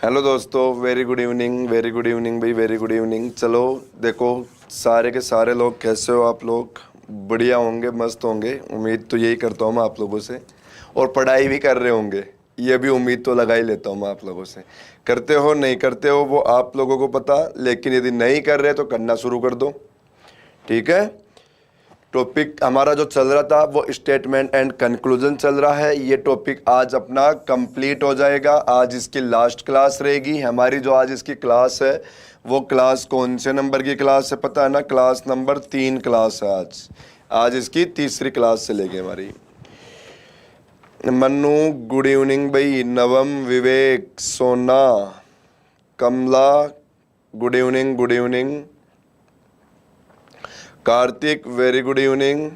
Hello दोस्तों, very good evening, very good evening भाई, very good evening. चलो देखो, सारे के सारे लोग कैसे हो आप लोग? बढ़िया होंगे, मस्त होंगे, उम्मीद तो यही करता हूँ मैं आप लोगों से। और पढ़ाई भी कर रहे होंगे, ये भी उम्मीद तो लगा ही लेता हूँ मैं आप लोगों से। करते हो नहीं करते हो वो आप लोगों को पता, लेकिन यदि नहीं कर रहे तो करना शुरू कर दो, ठीक है। टॉपिक हमारा जो चल रहा था वो स्टेटमेंट एंड कंक्लूजन चल रहा है। ये टॉपिक आज अपना कंप्लीट हो जाएगा। आज इसकी लास्ट क्लास रहेगी हमारी। जो आज इसकी क्लास है वो क्लास कौन से नंबर की क्लास है पता है ना? क्लास नंबर 3 क्लास है आज। आज इसकी तीसरी क्लास चलेगी हमारी। मन्नू गुड इवनिंग भाई, Navam, Vivek, Sona, Kamla good evening, good evening, Kartik very good evening,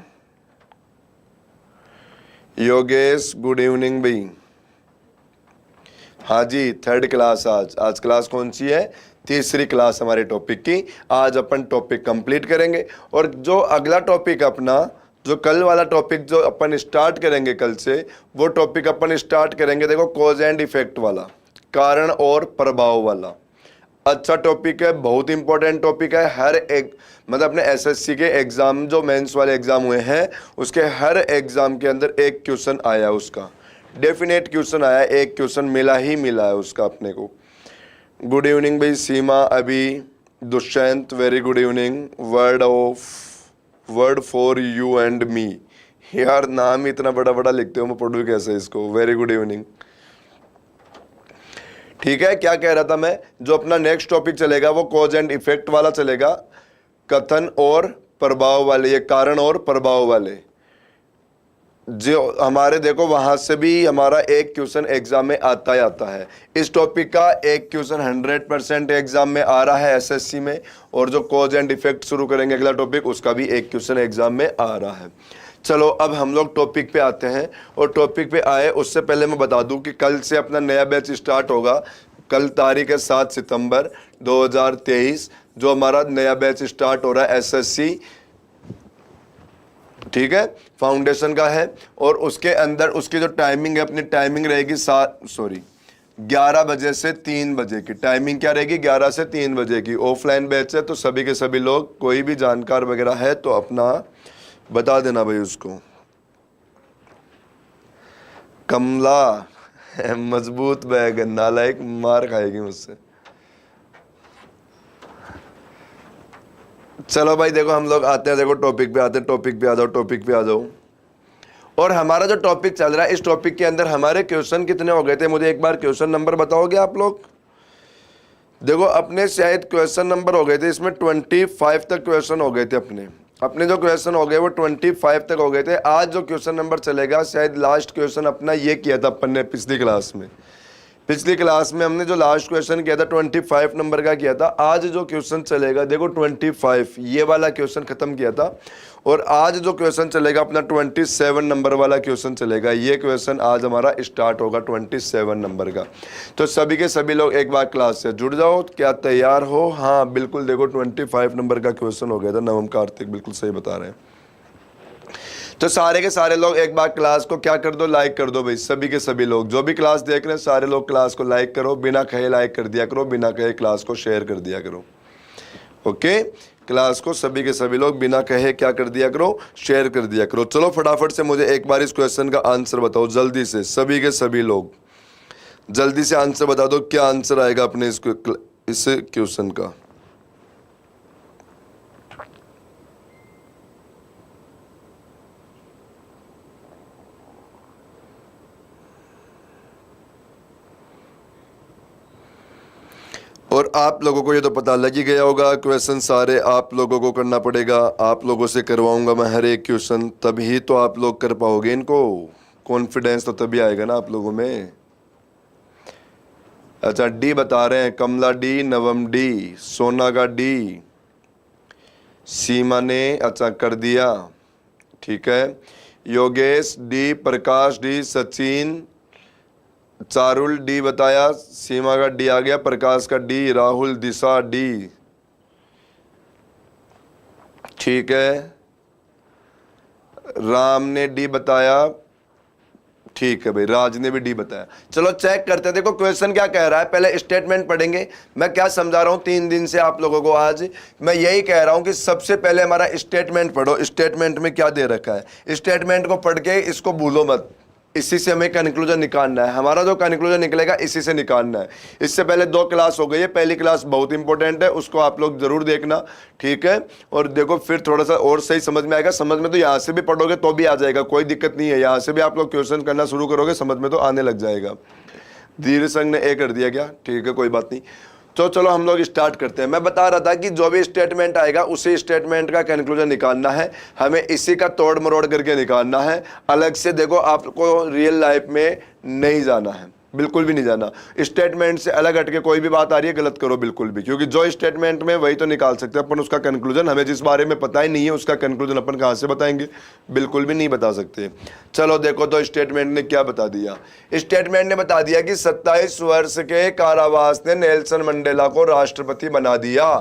Yogesh good evening भाई। हाँ जी, थर्ड क्लास। आज क्लास कौन सी है? तीसरी क्लास हमारे टॉपिक की। आज अपन टॉपिक कंप्लीट करेंगे। और जो अगला टॉपिक अपना, जो कल वाला टॉपिक जो अपन स्टार्ट करेंगे कल से, वो टॉपिक अपन स्टार्ट करेंगे, देखो, कॉज एंड इफेक्ट वाला, कारण और प्रभाव वाला। अच्छा टॉपिक है, बहुत इंपॉर्टेंट टॉपिक है। हर एक मतलब अपने एसएससी के एग्जाम, जो मेंस वाले एग्जाम हुए हैं, उसके हर एग्जाम के अंदर एक क्वेश्चन आया, उसका डेफिनेट क्वेश्चन आया, एक क्वेश्चन मिला ही मिला है उसका अपने को। गुड इवनिंग भाई, सीमा, अभी, Dushyant very good evening. Word for you and me. यार नाम ही इतना बड़ा बड़ा लिखते हो, मैं पढ़ूँ कैसे इसको? Very good evening. ठीक है, क्या कह रहा था मैं? जो अपना नेक्स्ट टॉपिक चलेगा वो कॉज एंड इफेक्ट वाला चलेगा, कथन और प्रभाव वाले, ये कारण और प्रभाव वाले। जो हमारे देखो वहां से भी हमारा एक क्वेश्चन एग्जाम में आता ही आता है। इस टॉपिक का एक क्वेश्चन 100% एग्जाम में आ रहा है एसएससी में। और जो कॉज एंड इफेक्ट शुरू करेंगे अगला टॉपिक, उसका भी एक क्वेश्चन एग्जाम में आ रहा है। चलो अब हम लोग टॉपिक पे आते हैं। और टॉपिक पे आए उससे पहले मैं बता दूं कि कल से अपना नया बैच स्टार्ट होगा। कल तारीख है 7 सितंबर 2023, जो हमारा नया बैच स्टार्ट हो रहा है एसएससी, ठीक है, फाउंडेशन का है। और उसके अंदर उसकी जो टाइमिंग है, अपनी टाइमिंग रहेगी 11 बजे से 3 बजे की। टाइमिंग क्या रहेगी? 11 से 3 बजे की। ऑफलाइन बैच है, तो सभी के सभी लोग, कोई भी जानकार वगैरह है तो अपना बता देना भाई उसको। कमला मजबूत बैग, नालायक, मार खाएगी मुझसे। चलो भाई देखो, हम लोग आते हैं, देखो टॉपिक पे आते हैं। टॉपिक पे आ जाओ, टॉपिक पे आ जाओ। और हमारा जो टॉपिक चल रहा है, इस टॉपिक के अंदर हमारे क्वेश्चन कितने हो गए थे? मुझे एक बार क्वेश्चन नंबर बताओगे आप लोग? देखो अपने शायद क्वेश्चन नंबर हो गए थे इसमें 25 तक क्वेश्चन हो गए थे अपने। अपने जो क्वेश्चन हो गए वो 25 तक हो गए थे। आज जो क्वेश्चन नंबर चलेगा, शायद लास्ट क्वेश्चन अपना ये किया था अपन ने पिछली क्लास में। पिछली क्लास में हमने जो लास्ट क्वेश्चन किया था 25 नंबर का किया था। आज जो क्वेश्चन चलेगा देखो 25, ये वाला क्वेश्चन खत्म किया था। और आज जो क्वेश्चन चलेगा अपना 27 नंबर वाला क्वेश्चन चलेगा। ये क्वेश्चन आज हमारा स्टार्ट होगा 27 नंबर का। तो सभी के सभी लोग एक बार क्लास से जुड़ जाओ। क्या तैयार हो? हाँ बिल्कुल, देखो 25 नंबर का क्वेश्चन हो गया था। नवम कार्तिक बिल्कुल सही बता रहे हैं। तो सारे के सारे लोग एक बार क्लास को क्या कर दो, लाइक कर दो भाई। सभी के सभी लोग जो भी क्लास देख रहे हैं, सारे लोग क्लास को लाइक करो। बिना कहे लाइक कर दिया करो, बिना कहे क्लास को शेयर कर दिया करो। ओके, क्लास को सभी के सभी लोग बिना कहे क्या कर दिया करो, शेयर कर दिया करो। चलो फटाफट से मुझे एक बार इस क्वेश्चन का आंसर बताओ जल्दी से। सभी के सभी लोग जल्दी से आंसर बता दो, क्या आंसर आएगा अपने इस क्वेश्चन का। और आप लोगों को ये तो पता लग ही गया होगा, क्वेश्चन सारे आप लोगों को करना पड़ेगा। आप लोगों से करवाऊंगा मैं हर एक क्वेश्चन, तभी तो आप लोग कर पाओगे इनको। कॉन्फिडेंस तो तभी आएगा ना आप लोगों में। अच्छा, डी बता रहे हैं, कमला डी, नवम डी, सोना का डी, सीमा ने अच्छा कर दिया, ठीक है। योगेश डी, प्रकाश डी, सचिन, चारुल डी बताया, सीमा का डी आ गया, प्रकाश का डी, राहुल, दिशा डी, ठीक है। राम ने डी बताया, ठीक है भाई, राज ने भी डी बताया। चलो चेक करते हैं, देखो क्वेश्चन क्या कह रहा है। पहले स्टेटमेंट पढ़ेंगे। मैं क्या समझा रहा हूं 3 दिन से आप लोगों को, आज मैं यही कह रहा हूं कि सबसे पहले हमारा स्टेटमेंट पढ़ो। स्टेटमेंट में क्या दे रखा है, स्टेटमेंट को पढ़ के इसको भूलो मत। इसी से हमें कंक्लूजन निकालना है। हमारा जो कंक्लूजन निकलेगा इसी से निकालना है। इससे पहले 2 क्लास हो गई है, पहली क्लास बहुत इंपॉर्टेंट है, उसको आप लोग जरूर देखना, ठीक है। और देखो फिर थोड़ा सा और सही समझ में आएगा। समझ में तो यहाँ से भी पढ़ोगे तो भी आ जाएगा, कोई दिक्कत नहीं है। यहाँ से भी आप लोग क्वेश्चन करना शुरू करोगे, समझ में तो आने लग जाएगा। धीरे संघ ने ए कर दिया क्या, ठीक है कोई बात नहीं। तो चलो हम लोग स्टार्ट करते हैं। मैं बता रहा था कि जो भी स्टेटमेंट आएगा उसी स्टेटमेंट का कंक्लूजन निकालना है, हमें इसी का तोड़ मरोड़ करके निकालना है। अलग से देखो आपको रियल लाइफ में नहीं जाना है, बिल्कुल भी नहीं जाना। स्टेटमेंट से अलग हटके कोई भी बात आ रही है गलत करो बिल्कुल भी, क्योंकि जो स्टेटमेंट में वही तो निकाल सकते हैं अपन उसका कंक्लूजन। हमें जिस बारे में पता ही नहीं है उसका कंक्लूजन अपन कहाँ से बताएंगे, बिल्कुल भी नहीं बता सकते। चलो देखो तो स्टेटमेंट ने क्या बता दिया। स्टेटमेंट ने बता दिया कि 27 वर्ष के कारावास ने नेल्सन मंडेला को राष्ट्रपति बना दिया।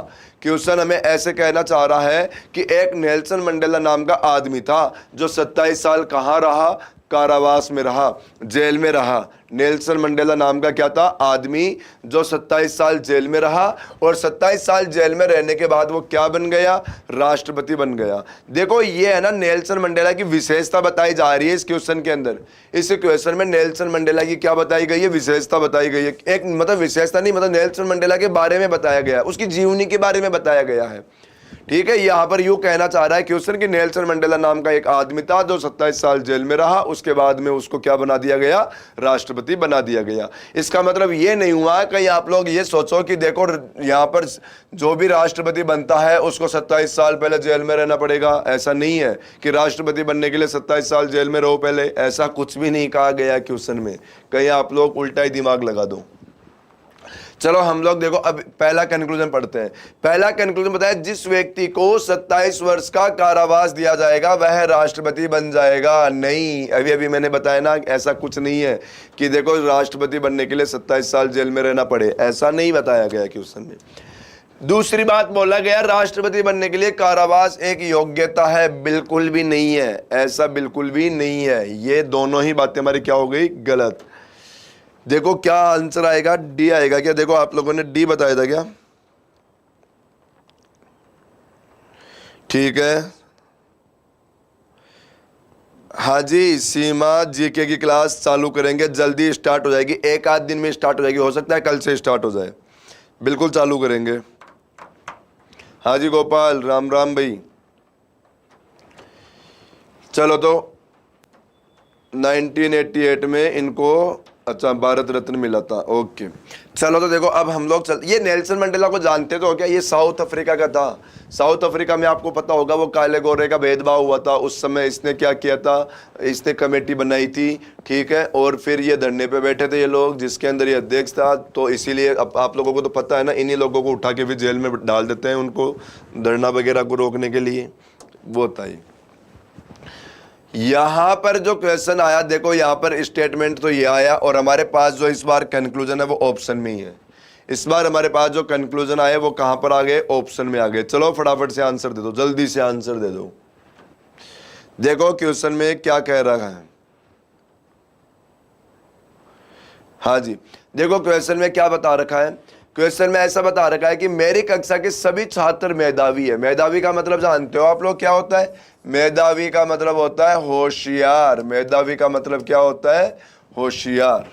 क्वेश्चन हमें ऐसे कहना चाह रहा है कि एक नेल्सन मंडेला नाम का आदमी था जो 27 साल कहाँ रहा, कारावास में रहा, जेल में रहा। नेल्सन मंडेला नाम का क्या था, आदमी जो 27 साल जेल में रहा, और 27 साल जेल में रहने के बाद वो क्या बन गया, राष्ट्रपति बन गया। देखो ये है ना नेल्सन मंडेला की विशेषता बताई जा रही है इस क्वेश्चन के अंदर। इस क्वेश्चन में नेल्सन मंडेला की क्या बताई गई है, विशेषता बताई गई है। एक मतलब विशेषता नहीं, मतलब नेल्सन मंडेला के बारे में बताया गया है, उसकी जीवनी के बारे में बताया गया है, ठीक है। यहां पर यूं कहना चाह रहा है क्वेश्चन कि नेल्सन मंडेला नाम का एक आदमी था जो 27 साल जेल में रहा, उसके बाद में उसको क्या बना दिया गया, राष्ट्रपति बना दिया गया। इसका मतलब ये नहीं हुआ कहीं आप लोग ये सोचो कि देखो यहां पर जो भी राष्ट्रपति बनता है उसको 27 साल पहले जेल में रहना पड़ेगा। ऐसा नहीं है कि राष्ट्रपति बनने के लिए 27 साल जेल में रहो पहले, ऐसा कुछ भी नहीं कहा गया क्वेश्चन में। कहीं आप लोग उल्टा ही दिमाग लगा दो। चलो हम लोग देखो अब पहला कंक्लूजन पढ़ते हैं। पहला कंक्लूजन बताया, जिस व्यक्ति को 27 वर्ष का कारावास दिया जाएगा वह राष्ट्रपति बन जाएगा। नहीं, अभी मैंने बताया ना, ऐसा कुछ नहीं है कि देखो राष्ट्रपति बनने के लिए 27 साल जेल में रहना पड़े, ऐसा नहीं बताया गया क्वेश्चन में। दूसरी बात बोला गया, राष्ट्रपति बनने के लिए कारावास एक योग्यता है, बिल्कुल भी नहीं है, ऐसा बिल्कुल भी नहीं है। ये दोनों ही बातें हमारी क्या हो गई, गलत। देखो क्या आंसर आएगा, डी आएगा क्या। देखो आप लोगों ने डी बताया था क्या, ठीक है। हाँ जी, सीमा जीके की क्लास चालू करेंगे, जल्दी स्टार्ट हो जाएगी, 1 आध दिन में स्टार्ट हो जाएगी, हो सकता है कल से स्टार्ट हो जाए, बिल्कुल चालू करेंगे। हाँ जी गोपाल, राम राम भाई। चलो तो 1988 में इनको अच्छा भारत रत्न मिला था, ओके। चलो तो देखो अब हम लोग ये नेल्सन मंडेला को जानते तो हो क्या, ये साउथ अफ्रीका का था। साउथ अफ्रीका में आपको पता होगा वो काले गोरे का भेदभाव हुआ था उस समय। इसने क्या किया था, इसने कमेटी बनाई थी, ठीक है, और फिर ये धरने पे बैठे थे ये लोग, जिसके अंदर ये अध्यक्ष था। तो इसीलिए अब आप लोगों को तो पता है ना, इन्हीं लोगों को उठा के भी जेल में डाल देते हैं उनको धरना वगैरह को रोकने के लिए, वो था ही। यहां पर जो क्वेश्चन आया, देखो यहां पर स्टेटमेंट तो ये आया, और हमारे पास जो इस बार कंक्लूजन है वो ऑप्शन में ही है। इस बार हमारे पास जो कंक्लूजन आए वो कहां पर आ गए, ऑप्शन में आ गए। चलो फटाफट से आंसर दे दो, जल्दी से आंसर दे दो। देखो क्वेश्चन में क्या कह रहा है। हाँ जी, देखो क्वेश्चन में क्या बता रखा है। क्वेश्चन में ऐसा बता रखा है कि मेरी कक्षा के सभी छात्र मेधावी है। मेधावी का मतलब जानते हो आप लोग क्या होता है, मेधावी का मतलब होता है होशियार। मेधावी का मतलब क्या होता है, होशियार।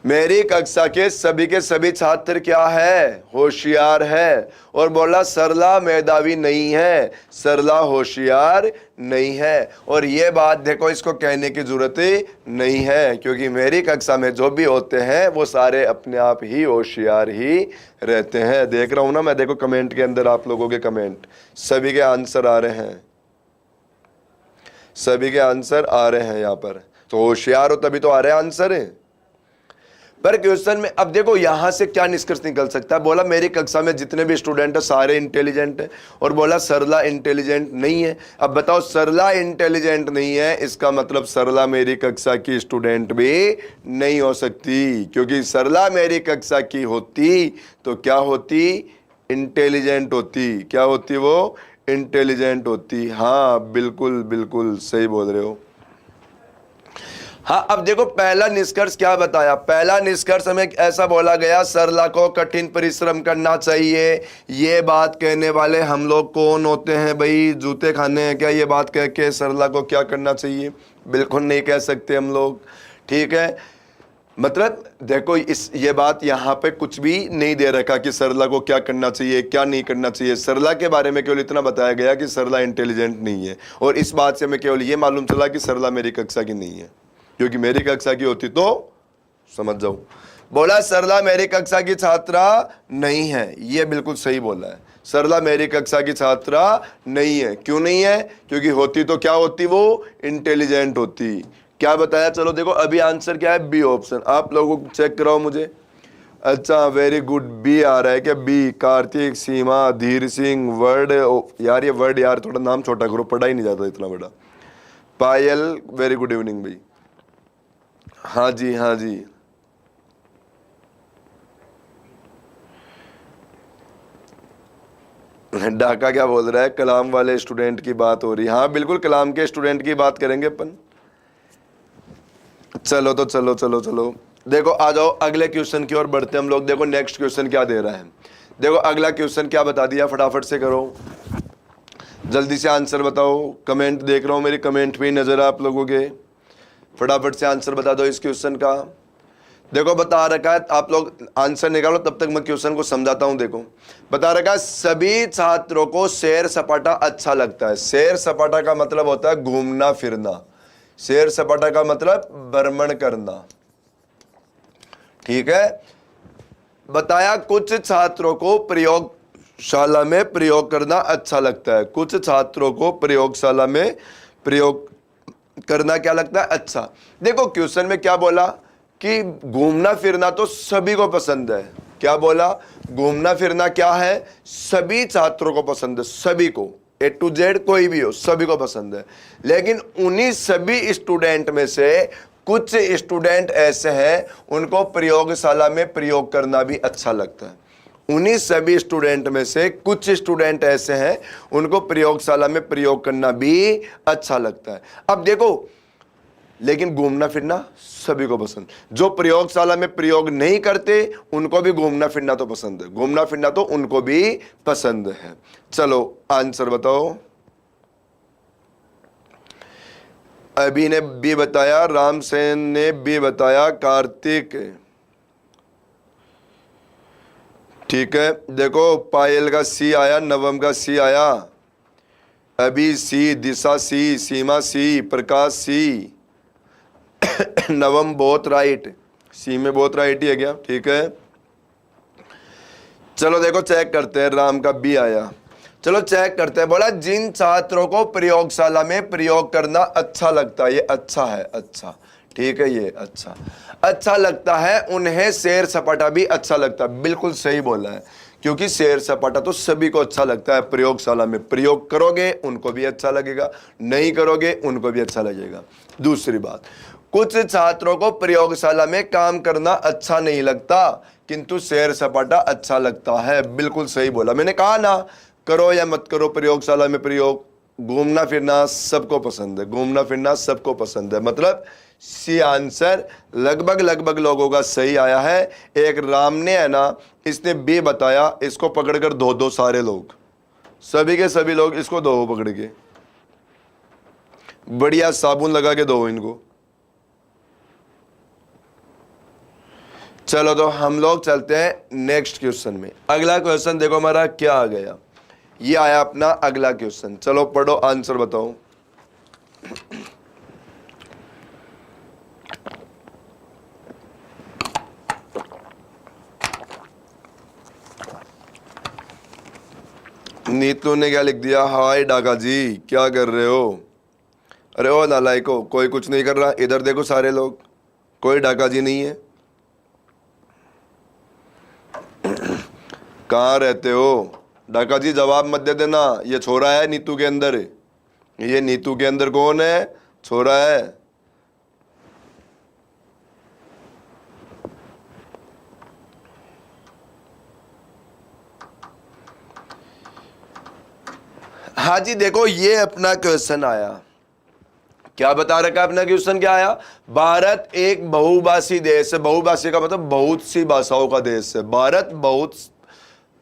मेरी कक्षा के सभी छात्र क्या है, होशियार है। और बोला सरला मेधावी नहीं है, सरला होशियार नहीं है। और ये बात देखो इसको कहने की जरूरत ही नहीं है, क्योंकि मेरी कक्षा में जो भी होते हैं वो सारे अपने आप ही होशियार ही रहते हैं। देख रहा हूं ना मैं, देखो कमेंट के अंदर आप लोगों के कमेंट, सभी के आंसर आ रहे हैं, सभी के आंसर आ रहे हैं यहाँ पर। तो होशियार हो तभी तो आ रहे हैं आंसर है। पर क्वेश्चन में अब देखो यहां से क्या निष्कर्ष निकल सकता है। बोला मेरी कक्षा में जितने भी स्टूडेंट है सारे इंटेलिजेंट हैं, और बोला सरला इंटेलिजेंट नहीं है। अब बताओ सरला इंटेलिजेंट नहीं है, इसका मतलब सरला मेरी कक्षा की स्टूडेंट भी नहीं हो सकती, क्योंकि सरला मेरी कक्षा की होती तो क्या होती, इंटेलिजेंट होती। क्या होती वो, इंटेलिजेंट होती। हाँ बिल्कुल बिल्कुल सही बोल रहे हो। हाँ, अब देखो पहला निष्कर्ष क्या बताया। पहला निष्कर्ष हमें ऐसा बोला गया, सरला को कठिन परिश्रम करना चाहिए। ये बात कहने वाले हम लोग कौन होते हैं भाई? जूते खाने हैं क्या ये बात कह के सरला को क्या करना चाहिए? बिल्कुल नहीं कह सकते हम लोग, ठीक है। मतलब देखो ये बात यहाँ पे कुछ भी नहीं दे रखा कि सरला को क्या करना चाहिए क्या नहीं करना चाहिए। सरला के बारे में केवल इतना बताया गया कि सरला इंटेलिजेंट नहीं है, और इस बात से हमें केवल ये मालूम चला कि सरला मेरी कक्षा की नहीं है, क्योंकि मेरी कक्षा की होती तो समझ जाओ। बोला सरला मेरी कक्षा की छात्रा नहीं है, ये बिल्कुल सही बोला है। सरला मेरी कक्षा की छात्रा नहीं है। क्यों नहीं है? क्योंकि होती तो क्या होती, वो इंटेलिजेंट होती। क्या बताया? चलो देखो अभी आंसर क्या है, बी ऑप्शन। आप लोगों को चेक कराओ मुझे। अच्छा वेरी गुड, बी आ रहा है क्या? बी, कार्तिक, सीमा, धीर सिंह, वर्ड। यार ये वर्ड यार थोड़ा नाम छोटा करो, पढ़ा ही नहीं जाता इतना बड़ा। पायल, वेरी गुड इवनिंग भाई। हाँ जी हाँ जी। डाका क्या बोल रहा है? कलाम वाले स्टूडेंट की बात हो रही है। हाँ बिल्कुल, कलाम के स्टूडेंट की बात करेंगे अपन। चलो तो चलो चलो चलो, देखो आ जाओ अगले क्वेश्चन की ओर बढ़ते हम लोग। देखो नेक्स्ट क्वेश्चन क्या दे रहा है। देखो अगला क्वेश्चन क्या बता दिया, फटाफट से करो, जल्दी से आंसर बताओ। कमेंट देख रहा हूँ, मेरी कमेंट पे ही नजर है आप लोगों के। फटाफट से आंसर बता दो इस क्वेश्चन का। देखो बता रखा है, आप लोग आंसर निकालो, तब तक मैं क्वेश्चन को समझाता हूं। देखो बता रखा है, सभी छात्रों को सैर सपाटा अच्छा लगता है। सैर सपाटा का मतलब होता है घूमना फिरना। सैर सपाटा का मतलब भ्रमण करना, ठीक है। बताया कुछ छात्रों को प्रयोगशाला में प्रयोग करना अच्छा लगता है। कुछ छात्रों को प्रयोगशाला में प्रयोग करना क्या लगता है? अच्छा। देखो क्वेश्चन में क्या बोला कि घूमना फिरना तो सभी को पसंद है। क्या बोला? घूमना फिरना क्या है, सभी छात्रों को पसंद है। सभी को, ए टू जेड कोई भी हो, सभी को पसंद है। लेकिन उन्हीं सभी स्टूडेंट में से कुछ स्टूडेंट ऐसे हैं उनको प्रयोगशाला में प्रयोग करना भी अच्छा लगता है। उन्हीं सभी स्टूडेंट में से कुछ स्टूडेंट ऐसे हैं उनको प्रयोगशाला में प्रयोग करना भी अच्छा लगता है। अब देखो, लेकिन घूमना फिरना सभी को पसंद। जो प्रयोगशाला में प्रयोग नहीं करते उनको भी घूमना फिरना तो पसंद है। घूमना फिरना तो उनको भी पसंद है। चलो आंसर बताओ। अभी ने बी बताया, रामसेन ने बी बताया, कार्तिक, ठीक है। देखो पायल का सी आया, नवम का सी आया, अभी सी, दिशा सी, सीमा सी, प्रकाश सी, नवम बहुत राइट, सी में बहुत राइट ही है क्या? ठीक है। चलो देखो चेक करते हैं, राम का बी आया। चलो चेक करते हैं। बोला जिन छात्रों को प्रयोगशाला में प्रयोग करना अच्छा लगता है, ये अच्छा है, अच्छा, ठीक है, ये अच्छा लगता है, उन्हें सैर सपाटा भी अच्छा लगता है। बिल्कुल सही बोला है, क्योंकि सैर सपाटा तो सभी को अच्छा लगता है। प्रयोगशाला में प्रयोग करोगे उनको भी अच्छा लगेगा, नहीं करोगे उनको भी अच्छा लगेगा। दूसरी बात, कुछ छात्रों को प्रयोगशाला में काम करना अच्छा नहीं लगता, किंतु सैर सपाटा अच्छा लगता है। बिल्कुल सही बोला। मैंने कहा ना, करो या मत करो प्रयोगशाला में प्रयोग, घूमना फिरना सबको पसंद है। घूमना फिरना सबको पसंद है, मतलब सी आंसर लगभग लोगों का सही आया है। एक राम ने है ना, इसने बी बताया, इसको पकड़कर धो दो सारे लोग, सभी के सभी लोग इसको धो पकड़ के, बढ़िया साबुन लगा के धो इनको। चलो तो हम लोग चलते हैं नेक्स्ट क्वेश्चन में। अगला क्वेश्चन देखो हमारा क्या आ गया, ये आया अपना अगला क्वेश्चन। चलो पढ़ो, आंसर बताओ। नीतू ने क्या लिख दिया? हाय डाका जी, क्या कर रहे हो? अरे ओ नालायको, कोई कुछ नहीं कर रहा। इधर देखो सारे लोग, कोई डाका जी नहीं है। कहाँ रहते हो? डाका जी जवाब मत दे देना, ये छोरा है नीतू के अंदर। ये नीतू के अंदर कौन है? छोरा है। हाँ जी देखो, ये अपना क्वेश्चन आया, क्या बता रखा है अपना क्वेश्चन? क्या आया? भारत एक बहुभाषी देश है। बहुभाषी का मतलब बहुत सी भाषाओं का देश है। भारत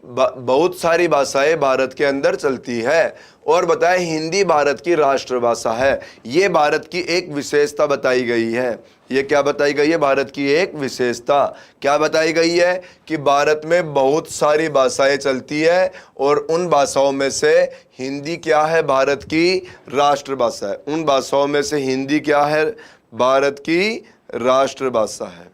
बहुत सारी भाषाएं भारत के अंदर चलती है। और बताए हिंदी भारत की राष्ट्रभाषा है। ये भारत की एक विशेषता बताई गई है। ये क्या बताई गई है? भारत की एक विशेषता क्या बताई गई है? कि भारत में बहुत सारी भाषाएं चलती है और उन भाषाओं में से हिंदी क्या है? भारत की राष्ट्रभाषा है। उन भाषाओं में से हिंदी क्या है? भारत की राष्ट्रभाषा है।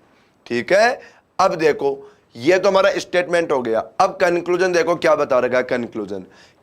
ठीक है। अब देखो, ये तो हमारा स्टेटमेंट हो गया। अब कंक्लूजन देखो क्या बता रखा है।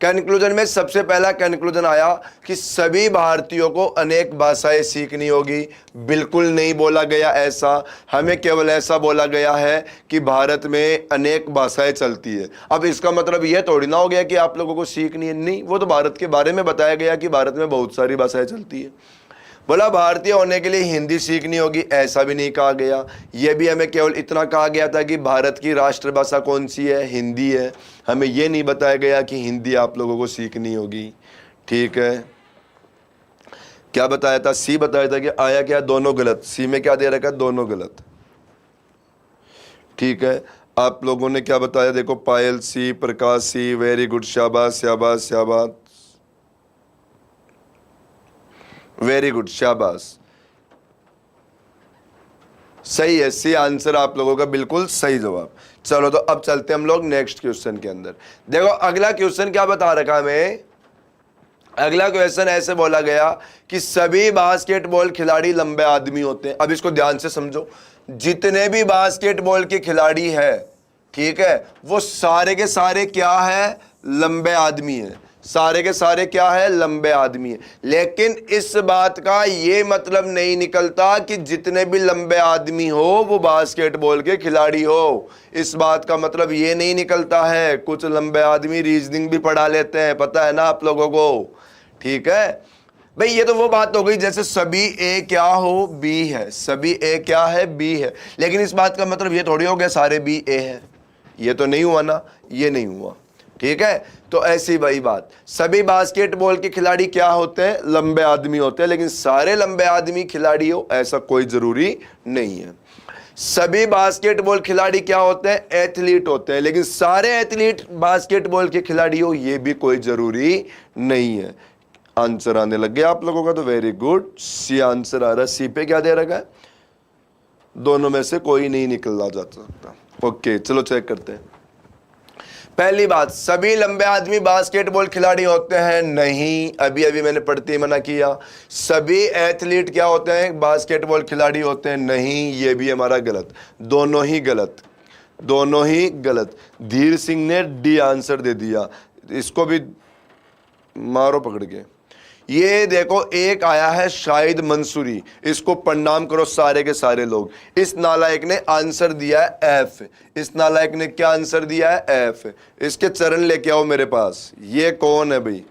कंक्लूजन में सबसे पहला कंक्लूजन आया कि सभी भारतीयों को अनेक भाषाएं सीखनी होगी। बिल्कुल नहीं बोला गया ऐसा। हमें केवल ऐसा बोला गया है कि भारत में अनेक भाषाएं चलती है। अब इसका मतलब यह थोड़ी ना हो गया कि आप लोगों को सीखनी है, नहीं। वो तो भारत के बारे में बताया गया कि भारत में बहुत सारी भाषाएं चलती है। बोला भारतीय होने के लिए हिंदी सीखनी होगी, ऐसा भी नहीं कहा गया। यह भी हमें केवल इतना कहा गया था कि भारत की राष्ट्रभाषा कौन सी है? हिंदी है। हमें यह नहीं बताया गया कि हिंदी आप लोगों को सीखनी होगी। ठीक है। क्या बताया था? सी बताया था कि आया क्या? दोनों गलत। सी में क्या दे रखा है? दोनों गलत। ठीक है। आप लोगों ने क्या बताया? देखो, पायल सी, प्रकाश सी, वेरी गुड, शाबाश शाबाश शाबाश, वेरी गुड, शाबाश, सही है। सी आंसर आप लोगों का बिल्कुल सही जवाब। चलो तो अब चलते हैं हम लोग नेक्स्ट क्वेश्चन के अंदर। देखो अगला क्वेश्चन क्या बता रखा हमें। अगला क्वेश्चन ऐसे बोला गया कि सभी बास्केटबॉल खिलाड़ी लंबे आदमी होते हैं। अब इसको ध्यान से समझो। जितने भी बास्केटबॉल के खिलाड़ी है, ठीक है, वो सारे के सारे क्या है? लंबे आदमी है। सारे के सारे क्या है? लंबे आदमी है। लेकिन इस बात का ये मतलब नहीं निकलता कि जितने भी लंबे आदमी हो वो बास्केटबॉल के खिलाड़ी हो। इस बात का मतलब ये नहीं निकलता है। कुछ लंबे आदमी रीजनिंग भी पढ़ा लेते हैं, पता है ना आप लोगों को। ठीक है भाई, ये तो वो बात हो गई जैसे सभी ए क्या हो? बी है। सभी ए क्या है? बी है। लेकिन इस बात का मतलब ये थोड़ी हो गया सारे बी ए है। ये तो नहीं हुआ ना, ये नहीं हुआ। ठीक है। तो ऐसी वही बात, सभी बास्केटबॉल के खिलाड़ी क्या होते हैं? लंबे आदमी होते हैं। लेकिन सारे लंबे आदमी खिलाड़ी हो ऐसा कोई जरूरी नहीं है। सभी बास्केटबॉल खिलाड़ी क्या होते हैं? एथलीट होते हैं। लेकिन सारे एथलीट बास्केटबॉल के खिलाड़ी हो ये भी कोई जरूरी नहीं है। आंसर आने लग गया आप लोगों का, तो वेरी गुड, सी आंसर आ रहा है। सी पे क्या दे रखा है? दोनों में से कोई नहीं निकला जा सकता। ओके, चलो चेक करते हैं। पहली बात, सभी लंबे आदमी बास्केटबॉल खिलाड़ी होते हैं? नहीं, अभी अभी मैंने पढ़ते ही मना किया। सभी एथलीट क्या होते हैं? बास्केटबॉल खिलाड़ी होते हैं? नहीं, ये भी हमारा गलत। दोनों ही गलत, दोनों ही गलत। धीर सिंह ने डी आंसर दे दिया। इसको भी मारो पकड़ के। ये देखो, एक आया है शाहिद मंसूरी, इसको प्रणाम करो सारे के सारे लोग। इस नालायक ने आंसर दिया है एफ। इस नालायक ने क्या आंसर दिया है? एफ। इसके चरण लेके आओ मेरे पास। ये कौन है भाई?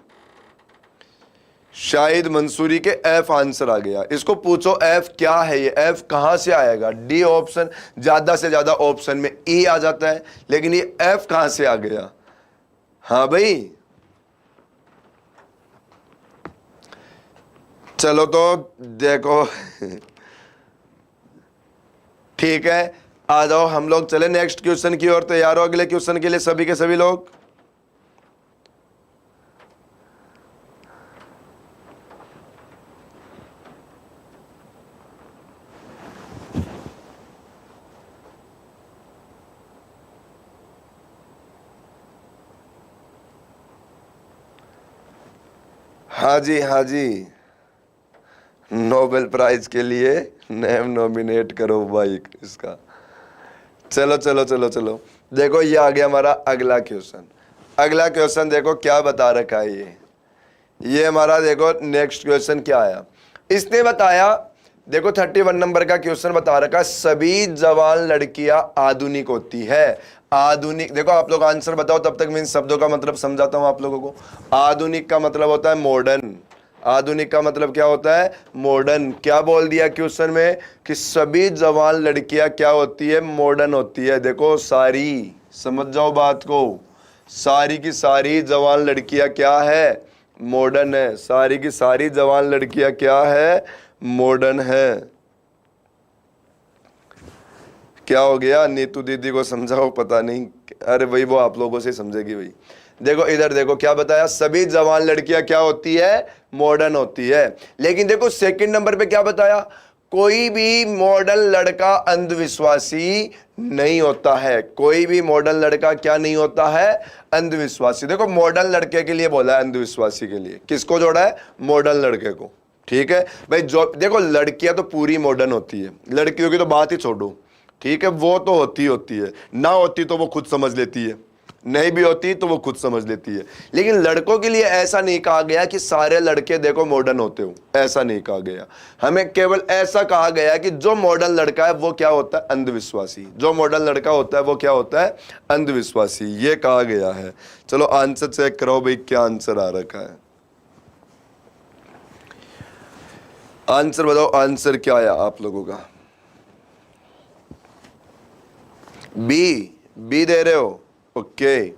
शाहिद मंसूरी के एफ आंसर आ गया। इसको पूछो एफ क्या है? ये एफ कहां से आएगा? डी ऑप्शन, ज्यादा से ज्यादा ऑप्शन में ई आ जाता है, लेकिन ये एफ कहां से आ गया? हाँ भाई, चलो तो देखो ठीक है, आ जाओ हम लोग चले नेक्स्ट क्वेश्चन की ओर। तैयार हो अगले क्वेश्चन के लिए सभी के सभी लोग? हाँ जी, हाँ जी, नोबेल प्राइज के लिए नेम नॉमिनेट करो भाई इसका। चलो चलो चलो चलो, देखो ये आ गया हमारा अगला क्वेश्चन। अगला क्वेश्चन देखो क्या बता रखा है। ये हमारा देखो नेक्स्ट क्वेश्चन क्या आया। इसने बताया, देखो 31 नंबर का क्वेश्चन बता रखा, सभी जवान लड़कियां आधुनिक होती है। आधुनिक, देखो आप लोग आंसर बताओ, तब तक मैं इन शब्दों का मतलब समझाता हूं आप लोगों को। आधुनिक का मतलब होता है मॉडर्न। आधुनिक का मतलब क्या होता है? मॉडर्न। क्या बोल दिया क्वेश्चन में? कि सभी जवान लड़कियां क्या होती है? मॉडर्न होती है। देखो सारी, समझ जाओ बात को, सारी की सारी जवान लड़कियां क्या है? मॉडर्न है। सारी की सारी जवान लड़कियां क्या है? मॉडर्न है। क्या हो गया? नीतू दीदी को समझाओ, पता नहीं। अरे भाई वो आप लोगों से समझेगी भाई। देखो इधर देखो क्या बताया, सभी जवान लड़कियां क्या होती है? मॉडर्न होती है। लेकिन देखो सेकंड नंबर पे क्या बताया? कोई भी मॉडर्न लड़का अंधविश्वासी नहीं होता है। कोई भी मॉडर्न लड़का क्या नहीं होता है? अंधविश्वासी। देखो मॉडर्न लड़के के लिए बोला है, अंधविश्वासी के लिए किसको जोड़ा है? मॉडर्न लड़के को। ठीक है भाई। जो देखो लड़कियां तो पूरी मॉडर्न होती है, लड़कियों की तो बात ही छोड़ो। ठीक है, वो तो होती है, ना होती तो वो खुद समझ लेती है, नहीं भी होती तो वो खुद समझ लेती है। लेकिन लड़कों के लिए ऐसा नहीं कहा गया कि सारे लड़के देखो मॉडर्न होते हो, ऐसा नहीं कहा गया। हमें केवल ऐसा कहा गया कि जो मॉडर्न लड़का है वो क्या होता है? अंधविश्वासी। जो मॉडर्न लड़का होता है वो क्या होता है? अंधविश्वासी, ये कहा गया है। चलो आंसर चेक करो भाई, क्या आंसर आ रखा है? आंसर बताओ, आंसर क्या आया आप लोगों का? बी दे रहे हो? ओके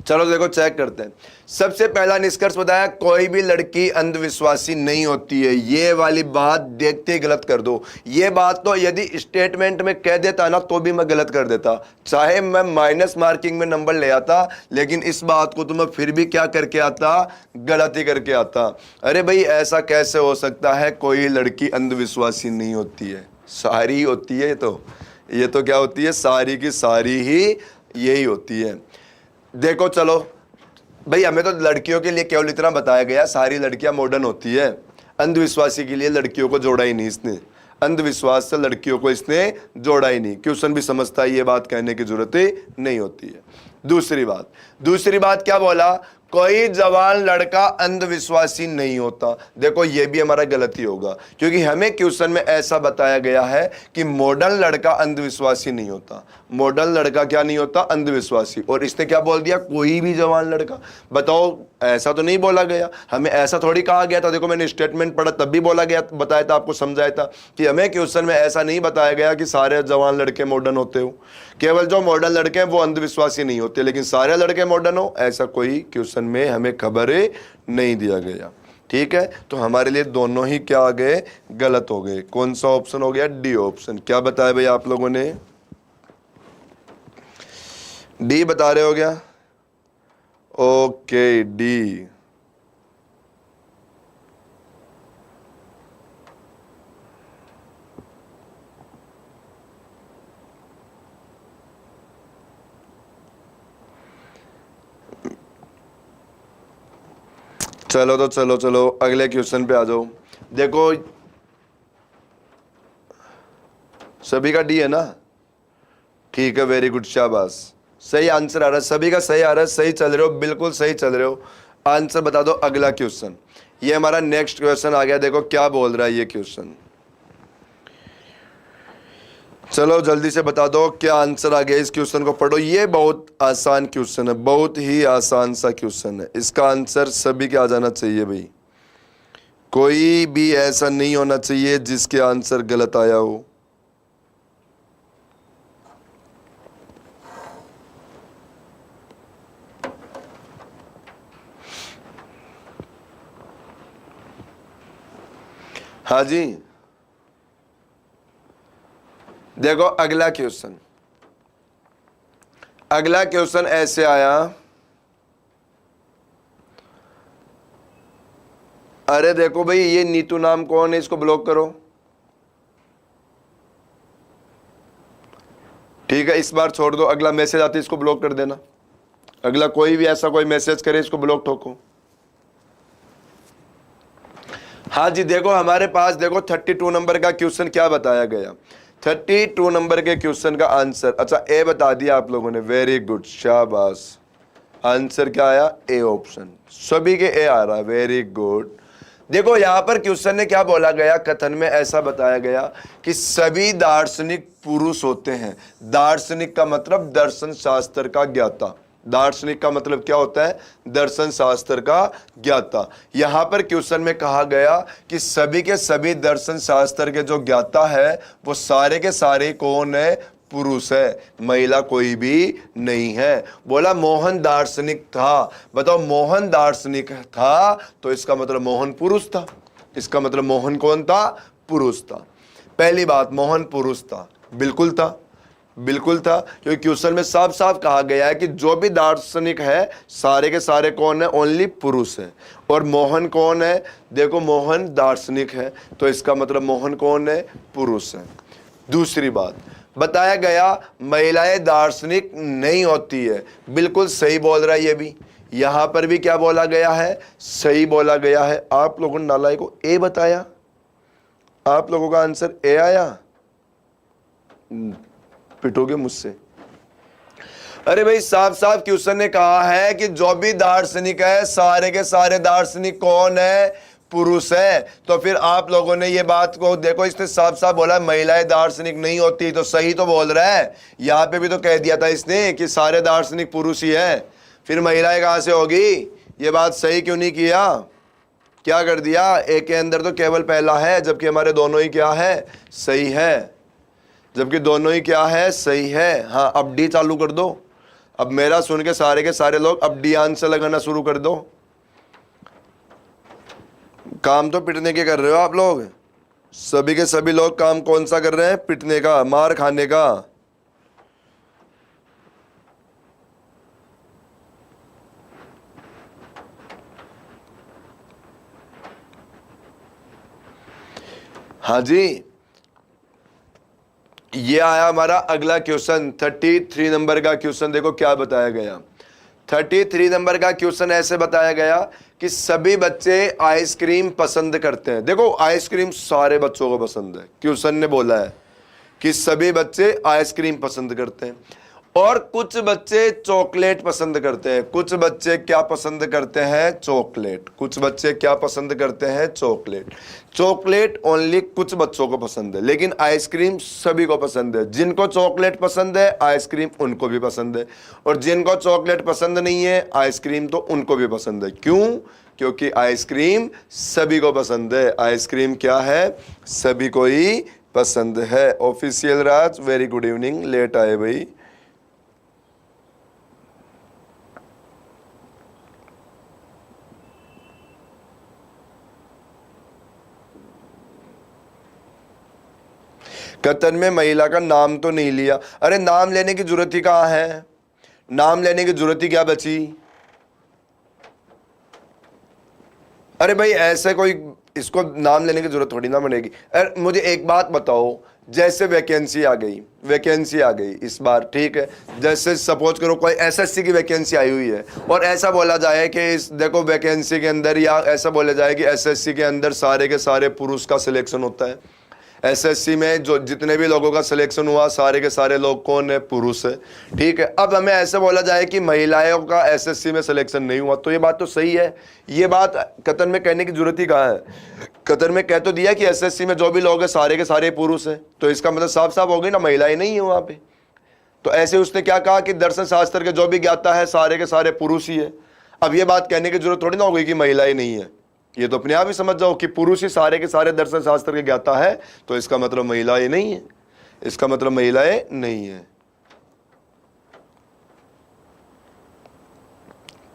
चलो देखो चेक करते हैं। सबसे पहला निष्कर्ष बताया, कोई भी लड़की अंधविश्वासी नहीं होती है। ये वाली बात देखते ही गलत कर दो। ये बात तो यदि स्टेटमेंट में कह देता ना तो भी मैं गलत कर देता, चाहे मैं माइनस मार्किंग में नंबर ले आता, लेकिन इस बात को तो मैं फिर भी क्या करके आता? गलत ही करके आता। अरे भाई ऐसा कैसे हो सकता है? कोई लड़की अंधविश्वासी नहीं होती है, सारी होती है। ये तो क्या होती है? सारी की सारी ही यही होती है। देखो चलो भाई, हमें तो लड़कियों के लिए केवल इतना बताया गया, सारी लड़कियां मॉडर्न होती है। अंधविश्वासी के लिए लड़कियों को जोड़ा ही नहीं इसने, अंधविश्वास से लड़कियों को इसने जोड़ा ही नहीं। क्वेश्चन भी समझता है, ये बात कहने की जरूरत ही नहीं होती है। दूसरी बात क्या बोला? कोई जवान लड़का अंधविश्वासी नहीं होता। देखो ये भी हमारा गलती होगा, क्योंकि हमें क्वेश्चन में ऐसा बताया गया है कि मॉडर्न लड़का अंधविश्वासी नहीं होता। मॉडर्न लड़का क्या नहीं होता? अंधविश्वासी। और इसने क्या बोल दिया? कोई भी जवान लड़का। बताओ, ऐसा तो नहीं बोला गया, हमें ऐसा थोड़ी कहा गया था। देखो मैंने स्टेटमेंट पढ़ा तब भी बोला गया, बताया था आपको, समझाया था कि हमें क्वेश्चन में ऐसा नहीं बताया गया कि सारे जवान लड़के मॉडर्न होते हो, केवल जो मॉडर्न लड़के हैं वो अंधविश्वासी नहीं होते, लेकिन सारे लड़के मॉडर्न हो, ऐसा कोई क्वेश्चन में हमें खबर नहीं दिया गया। ठीक है, तो हमारे लिए दोनों ही क्या आ गए? गलत हो गए। कौन सा ऑप्शन हो गया? D option. क्या बताया भाई आप लोगों ने? डी बता रहे हो क्या? Okay D. चलो तो चलो अगले क्वेश्चन पे आ जाओ। देखो सभी का डी है ना? ठीक है, वेरी गुड, शाबाश। सही आंसर आ रहा है, सभी का सही आ रहा है, सही चल रहे हो, बिल्कुल सही चल रहे हो। आंसर बता दो अगला क्वेश्चन। ये हमारा नेक्स्ट क्वेश्चन आ गया। देखो क्या बोल रहा है ये क्वेश्चन, चलो जल्दी से बता दो क्या आंसर आ गया। इस क्वेश्चन को पढ़ो, ये बहुत आसान क्वेश्चन है, बहुत ही आसान सा क्वेश्चन है। इसका आंसर सभी के आ जाना चाहिए भाई, कोई भी ऐसा नहीं होना चाहिए जिसके आंसर गलत आया हो। हाँ जी, देखो अगला क्वेश्चन ऐसे आया। अरे देखो भाई, ये नीतू नाम कौन है? इसको ब्लॉक करो। ठीक है, इस बार छोड़ दो, अगला मैसेज आते इसको ब्लॉक कर देना। अगला कोई भी ऐसा कोई मैसेज करे इसको ब्लॉक ठोको। हाँ जी, देखो हमारे पास देखो 32 नंबर का क्वेश्चन क्या बताया गया। 32 नंबर के क्वेश्चन का आंसर, अच्छा ए बता दिया आप लोगों ने, वेरी गुड, शाबाश। आंसर क्या आया? A option. सभी के ए आ रहा है, वेरी गुड। देखो यहां पर क्वेश्चन ने क्या बोला गया, कथन में ऐसा बताया गया कि सभी दार्शनिक पुरुष होते हैं। दार्शनिक का मतलब दर्शन शास्त्र का ज्ञाता। दार्शनिक का मतलब क्या होता है? दर्शन शास्त्र का ज्ञाता। यहां पर क्वेश्चन में कहा गया कि सभी के सभी दर्शन शास्त्र के जो ज्ञाता है वो सारे के सारे कौन है? पुरुष है, महिला कोई भी नहीं है। बोला मोहन दार्शनिक था, बताओ मोहन दार्शनिक था तो इसका मतलब मोहन पुरुष था। इसका मतलब मोहन कौन था? पुरुष था। पहली बात, मोहन पुरुष था, बिल्कुल था, बिल्कुल था, क्योंकि क्वेश्चन में साफ साफ कहा गया है कि जो भी दार्शनिक है सारे के सारे कौन है? ओनली पुरुष है। और मोहन कौन है? देखो मोहन दार्शनिक है तो इसका मतलब मोहन कौन है? पुरुष है। दूसरी बात बताया गया महिलाएं दार्शनिक नहीं होती है, बिल्कुल सही बोल रहा है। ये भी यहां पर भी क्या बोला गया है? सही बोला गया है। आप लोगों ने नालायक को ए बताया, आप लोगों का आंसर ए आया, पिटोगे मुझसे। अरे भाई साफ साफ क्वेश्चन ने कहा है कि जो भी दार्शनिक है सारे के सारे दार्शनिक कौन है? पुरुष है। तो फिर आप लोगों ने ये बात को देखो, इसने साफ साफ बोला महिलाएं दार्शनिक नहीं होती, तो सही तो बोल रहा है। यहां पे भी तो कह दिया था इसने कि सारे दार्शनिक पुरुष ही है, फिर महिलाएं कहां से होगी? ये बात सही क्यों नहीं किया? क्या कर दिया? एक के अंदर तो केवल पहला है, जबकि हमारे दोनों ही क्या है? सही है। जबकि दोनों ही क्या है? सही है। हाँ, अब डी चालू कर दो। अब मेरा सुन के सारे लोग अब डी आंसर लगाना शुरू कर दो। काम तो पिटने के कर रहे हो आप लोग, सभी के सभी लोग काम कौन सा कर रहे हैं? पिटने का, मार खाने का। हाँ जी, ये आया हमारा अगला क्वेश्चन, 33 नंबर का क्वेश्चन। देखो क्या बताया गया। 33 नंबर का क्वेश्चन ऐसे बताया गया कि सभी बच्चे आइसक्रीम पसंद करते हैं। देखो आइसक्रीम सारे बच्चों को पसंद है, क्वेश्चन ने बोला है कि सभी बच्चे आइसक्रीम पसंद करते हैं, और कुछ बच्चे चॉकलेट पसंद करते हैं। कुछ बच्चे क्या पसंद करते हैं? चॉकलेट। कुछ बच्चे क्या पसंद करते हैं? चॉकलेट। चॉकलेट ओनली कुछ बच्चों को पसंद है, लेकिन आइसक्रीम सभी को पसंद है। जिनको चॉकलेट पसंद है आइसक्रीम उनको भी पसंद है, और जिनको चॉकलेट पसंद नहीं है आइसक्रीम तो उनको भी पसंद है। क्यों? क्योंकि आइसक्रीम सभी को पसंद है। आइसक्रीम क्या है? सभी को ही पसंद है। ऑफिशियल राज वेरी गुड इवनिंग, लेट आए भाई। कतन में महिला का नाम तो नहीं लिया। अरे नाम लेने की जरूरत ही कहाँ है? नाम लेने की जरूरत ही क्या बची? अरे भाई ऐसे कोई इसको नाम लेने की जरूरत थोड़ी ना पड़ेगी। अरे मुझे एक बात बताओ, जैसे वैकेंसी आ गई इस बार, ठीक है, जैसे सपोज करो कोई एसएससी की वैकेंसी आई हुई है और ऐसा बोला जाए कि इस देखो वैकेंसी के अंदर, या ऐसा बोला जाए कि एसएससी के अंदर सारे के सारे पुरुष का सिलेक्शन होता है। एसएससी में जो जितने भी लोगों का सिलेक्शन हुआ सारे के सारे लोग कौन है? पुरुष है, ठीक है। अब हमें ऐसे बोला जाए कि महिलाओं का एसएससी में सिलेक्शन नहीं हुआ, तो ये बात तो सही है। ये बात कतर में कहने की जरूरत ही कहाँ है? कतर में कह तो दिया कि एसएससी में जो भी लोग हैं सारे के सारे पुरुष हैं, तो इसका मतलब साफ साफ हो गई ना, महिलाएं नहीं है वहाँ पे। तो ऐसे उसने क्या कहा कि दर्शन शास्त्र के जो भी ज्ञाता है सारे के सारे पुरुष ही है। अब ये बात कहने की जरूरत थोड़ी ना हो गई कि महिलाएं नहीं है, ये तो अपने आप ही समझ जाओ कि पुरुष ही सारे के सारे दर्शन शास्त्र के ज्ञाता है, तो इसका मतलब महिलाएं नहीं है। इसका मतलब महिलाएं नहीं है,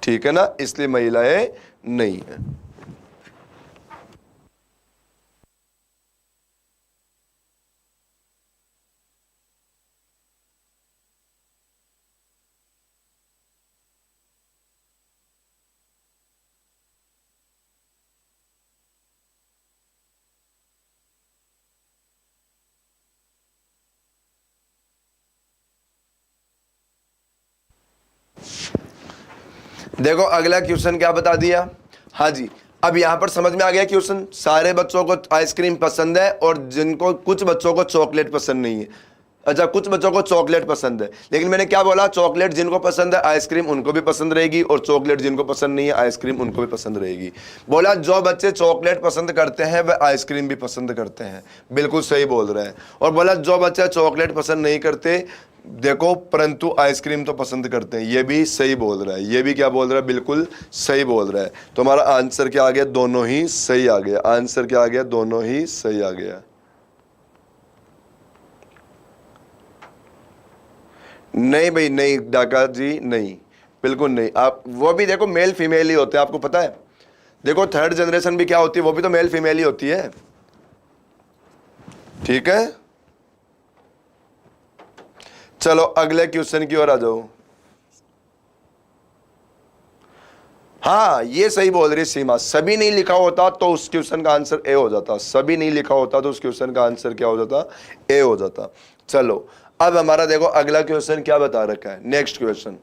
ठीक है ना, इसलिए महिलाएं नहीं है। देखो अगला क्वेश्चन क्या बता दिया। हाँ जी, अब यहां पर समझ में आ गया क्वेश्चन। सारे बच्चों को आइसक्रीम पसंद है और जिनको कुछ बच्चों को चॉकलेट पसंद नहीं है। अच्छा, कुछ बच्चों को चॉकलेट पसंद है, लेकिन मैंने क्या बोला? चॉकलेट जिनको पसंद है आइसक्रीम उनको भी पसंद रहेगी, और चॉकलेट जिनको पसंद नहीं है आइसक्रीम उनको भी पसंद रहेगी। बोला जो बच्चे चॉकलेट पसंद करते हैं वह आइसक्रीम भी पसंद करते हैं, बिल्कुल सही बोल रहे हैं। और बोला जो बच्चे चॉकलेट पसंद नहीं करते देखो परंतु आइसक्रीम तो पसंद करते हैं, ये भी सही बोल रहा है। ये भी क्या बोल रहा है? बिल्कुल सही बोल रहा है। तो हमारा आंसर क्या आ गया? दोनों ही सही आ गया। आंसर क्या आ गया? दोनों ही सही आ गया। नहीं भाई नहीं डाका जी, नहीं, बिल्कुल नहीं। आप वो भी देखो मेल फीमेल ही होते हैं, आपको पता है। देखो थर्ड जनरेशन भी क्या होती है, वो भी तो मेल फीमेल ही होती है, ठीक है। चलो अगले क्वेश्चन की ओर आ जाओ। हाँ ये सही बोल रही सीमा, सभी नहीं लिखा होता तो उस क्वेश्चन का आंसर ए हो जाता, सभी नहीं लिखा होता तो उस क्वेश्चन का आंसर क्या हो जाता, ए हो जाता। चलो अब हमारा देखो अगला क्वेश्चन क्या बता रखा है, नेक्स्ट क्वेश्चन।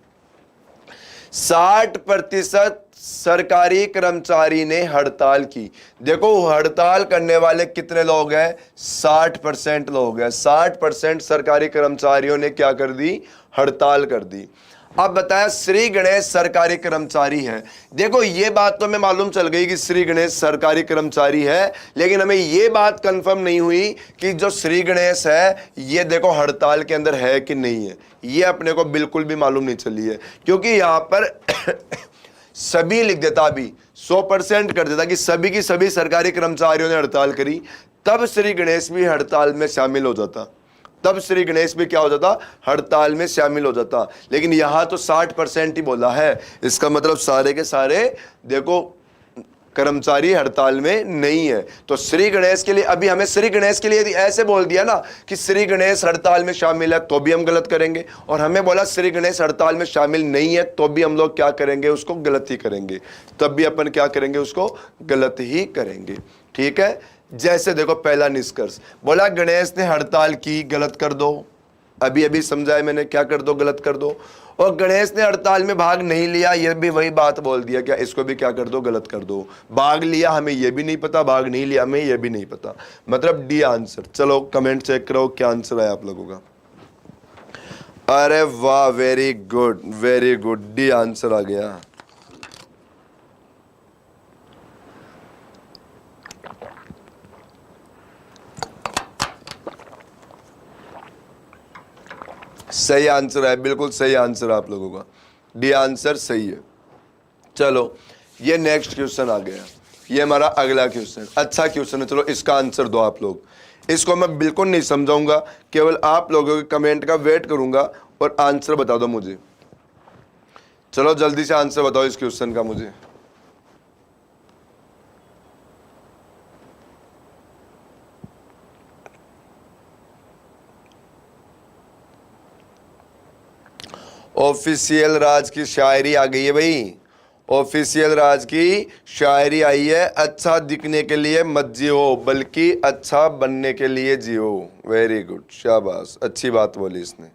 60% सरकारी कर्मचारी ने हड़ताल की। देखो हड़ताल करने वाले कितने लोग हैं, 60% लोग हैं। 60% सरकारी कर्मचारियों ने क्या कर दी, हड़ताल कर दी। अब बताया श्री गणेश सरकारी कर्मचारी है। देखो ये बात तो हमें मालूम चल गई कि श्री गणेश सरकारी कर्मचारी है, लेकिन हमें ये बात कंफर्म नहीं हुई कि जो श्री गणेश है ये देखो हड़ताल के अंदर है कि नहीं है। ये अपने को बिल्कुल भी मालूम नहीं चली है, क्योंकि यहां पर सभी लिख देता, अभी 100% कर देता कि सभी की सभी सरकारी कर्मचारियों ने हड़ताल करी, तब श्री गणेश भी हड़ताल में शामिल हो जाता, तब श्री गणेश भी क्या हो जाता, हड़ताल में शामिल हो जाता। लेकिन यहां तो 60% ही बोला है, इसका मतलब सारे के सारे देखो कर्मचारी हड़ताल में नहीं है। तो श्री गणेश के लिए, अभी हमें श्री गणेश के लिए यदि ऐसे बोल दिया ना कि श्री गणेश हड़ताल में शामिल है तो भी हम गलत करेंगे, और हमें बोला श्री गणेश हड़ताल में शामिल नहीं है तो भी हम लोग क्या करेंगे, उसको गलत ही करेंगे, तब भी अपन क्या करेंगे, उसको गलत ही करेंगे, ठीक है। जैसे देखो पहला निष्कर्ष बोला गणेश ने हड़ताल की, गलत कर दो, अभी अभी समझाया मैंने, क्या कर दो, गलत कर दो। और गणेश ने हड़ताल में भाग नहीं लिया, ये भी वही बात बोल दिया, क्या इसको भी क्या कर दो, गलत कर दो। भाग लिया हमें ये भी नहीं पता, भाग नहीं लिया हमें ये भी नहीं पता, मतलब डी आंसर। चलो कमेंट चेक करो क्या आंसर है आप लोगों का। अरे वाह, very good very good, D answer आ गया। सही आंसर है, बिल्कुल सही आंसर आप लोगों का, डी आंसर सही है। चलो ये नेक्स्ट क्वेश्चन आ गया, ये हमारा अगला क्वेश्चन, अच्छा क्वेश्चन है। चलो इसका आंसर दो आप लोग, इसको मैं बिल्कुल नहीं समझाऊंगा, केवल आप लोगों के कमेंट का वेट करूंगा और आंसर बता दो मुझे। चलो जल्दी से आंसर बताओ इस क्वेश्चन का मुझे। ऑफिशियल राज की शायरी आ गई है भाई, ऑफिशियल राज की शायरी आई है। अच्छा दिखने के लिए मत जियो, बल्कि अच्छा बनने के लिए जियो। वेरी गुड, शाबाश, अच्छी बात बोली इसने।